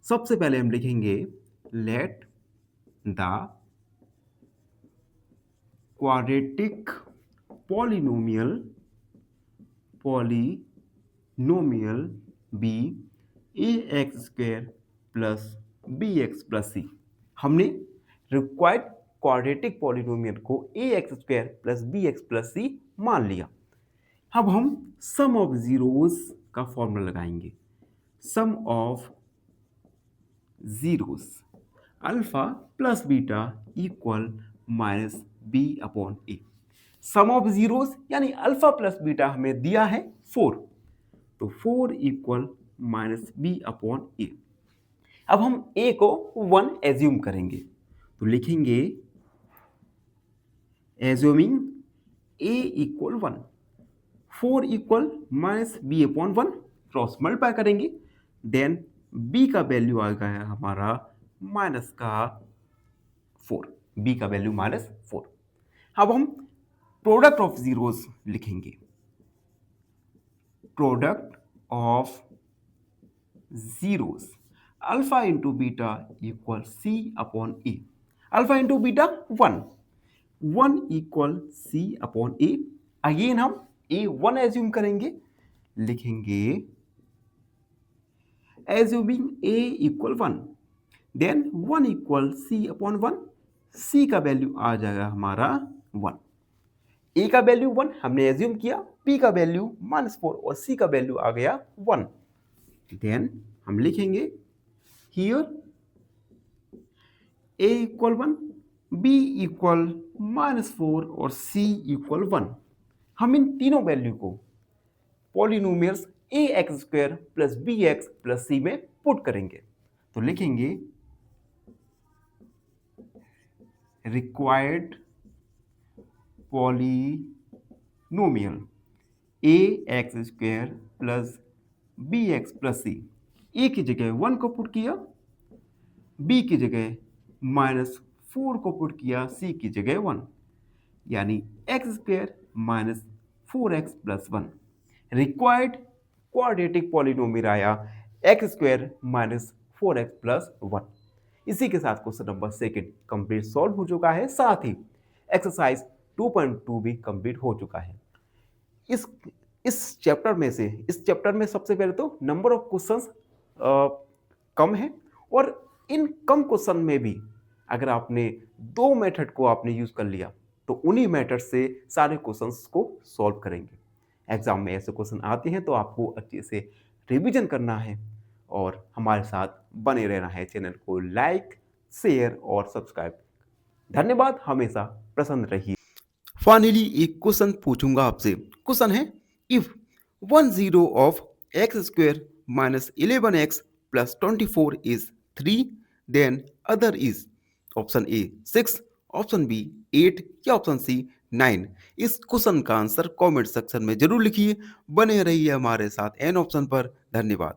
सबसे पहले हम लिखेंगे let the quadratic polynomial be a x square plus b x plus c. हमने रिक्वायर्ड क्वाड्रेटिक पॉलिनोमियल को a x square plus b x plus c मान लिया। अब हम सम ऑफ जीरोस का फॉर्मूला लगाएंगे। Sum of zeros alpha plus beta equal minus b upon a. Sum of zeros यानी alpha plus beta हमें दिया है 4, तो 4 equal minus b upon a. अब हम ए को 1 एज्यूम करेंगे, तो लिखेंगे एज्यूमिंग ए equal 1, 4 equal minus b upon 1, cross multiply करेंगे, देन बी का वैल्यू आ गया हमारा माइनस का 4, बी का वैल्यू माइनस 4। अब हम प्रोडक्ट ऑफ जीरोस लिखेंगे। Product of zeros alpha into beta equal C upon A. Alpha into beta 1 equal C upon A. Again हम ए 1 एज्यूम करेंगे, लिखेंगे एज्यूमिंग ए इक्वल 1, देन 1 इक्वल सी upon 1। C का value आ जाएगा हमारा 1। ए का वैल्यू 1 हमने एज्यूम किया, बी का वैल्यू -4 और सी का वैल्यू आ गया 1। देन हम लिखेंगे here A equal 1, B equal -4 और सी इक्वल 1। हम इन तीनों वैल्यू को polynomials a x square plus b x plus c में पुट करेंगे। तो लिखेंगे required polynomial a x square plus b x plus c. A की जगह 1 को पुट किया, बी की जगह -4 को पुट किया, सी की जगह 1, यानी x square minus 4x plus 1। Required quadratic polynomial आया x square minus 4x plus 1। इसी के साथ question number second complete solve हो चुका है, साथ ही एक्सरसाइज 2.2 भी कंप्लीट हो चुका है। इस चैप्टर में सबसे पहले तो नंबर ऑफ क्वेश्चंस कम है, और इन कम क्वेश्चन में भी अगर आपने 2 मेथड को आपने यूज कर लिया तो उन्हीं मेथड से सारे क्वेश्चंस को सॉल्व करेंगे। एग्जाम में ऐसे क्वेश्चन आते हैं तो आपको अच्छे से रिवीजन करना है, और हमारे साथ बने रहना है। चैनल को लाइक, शेयर और सब्सक्राइब। धन्यवाद, हमेशा प्रसन्न रहिए। फाइनली एक क्वेश्चन पूछूंगा आपसे। क्वेश्चन है, if 10 of X square minus 11x plus 24 is 3, then other is option A 6, option B 8 या ऑप्शन सी 9। इस क्वेश्चन का आंसर कमेंट सेक्शन में जरूर लिखिए। बने रहिए हमारे साथ एन ऑप्शन पर। धन्यवाद।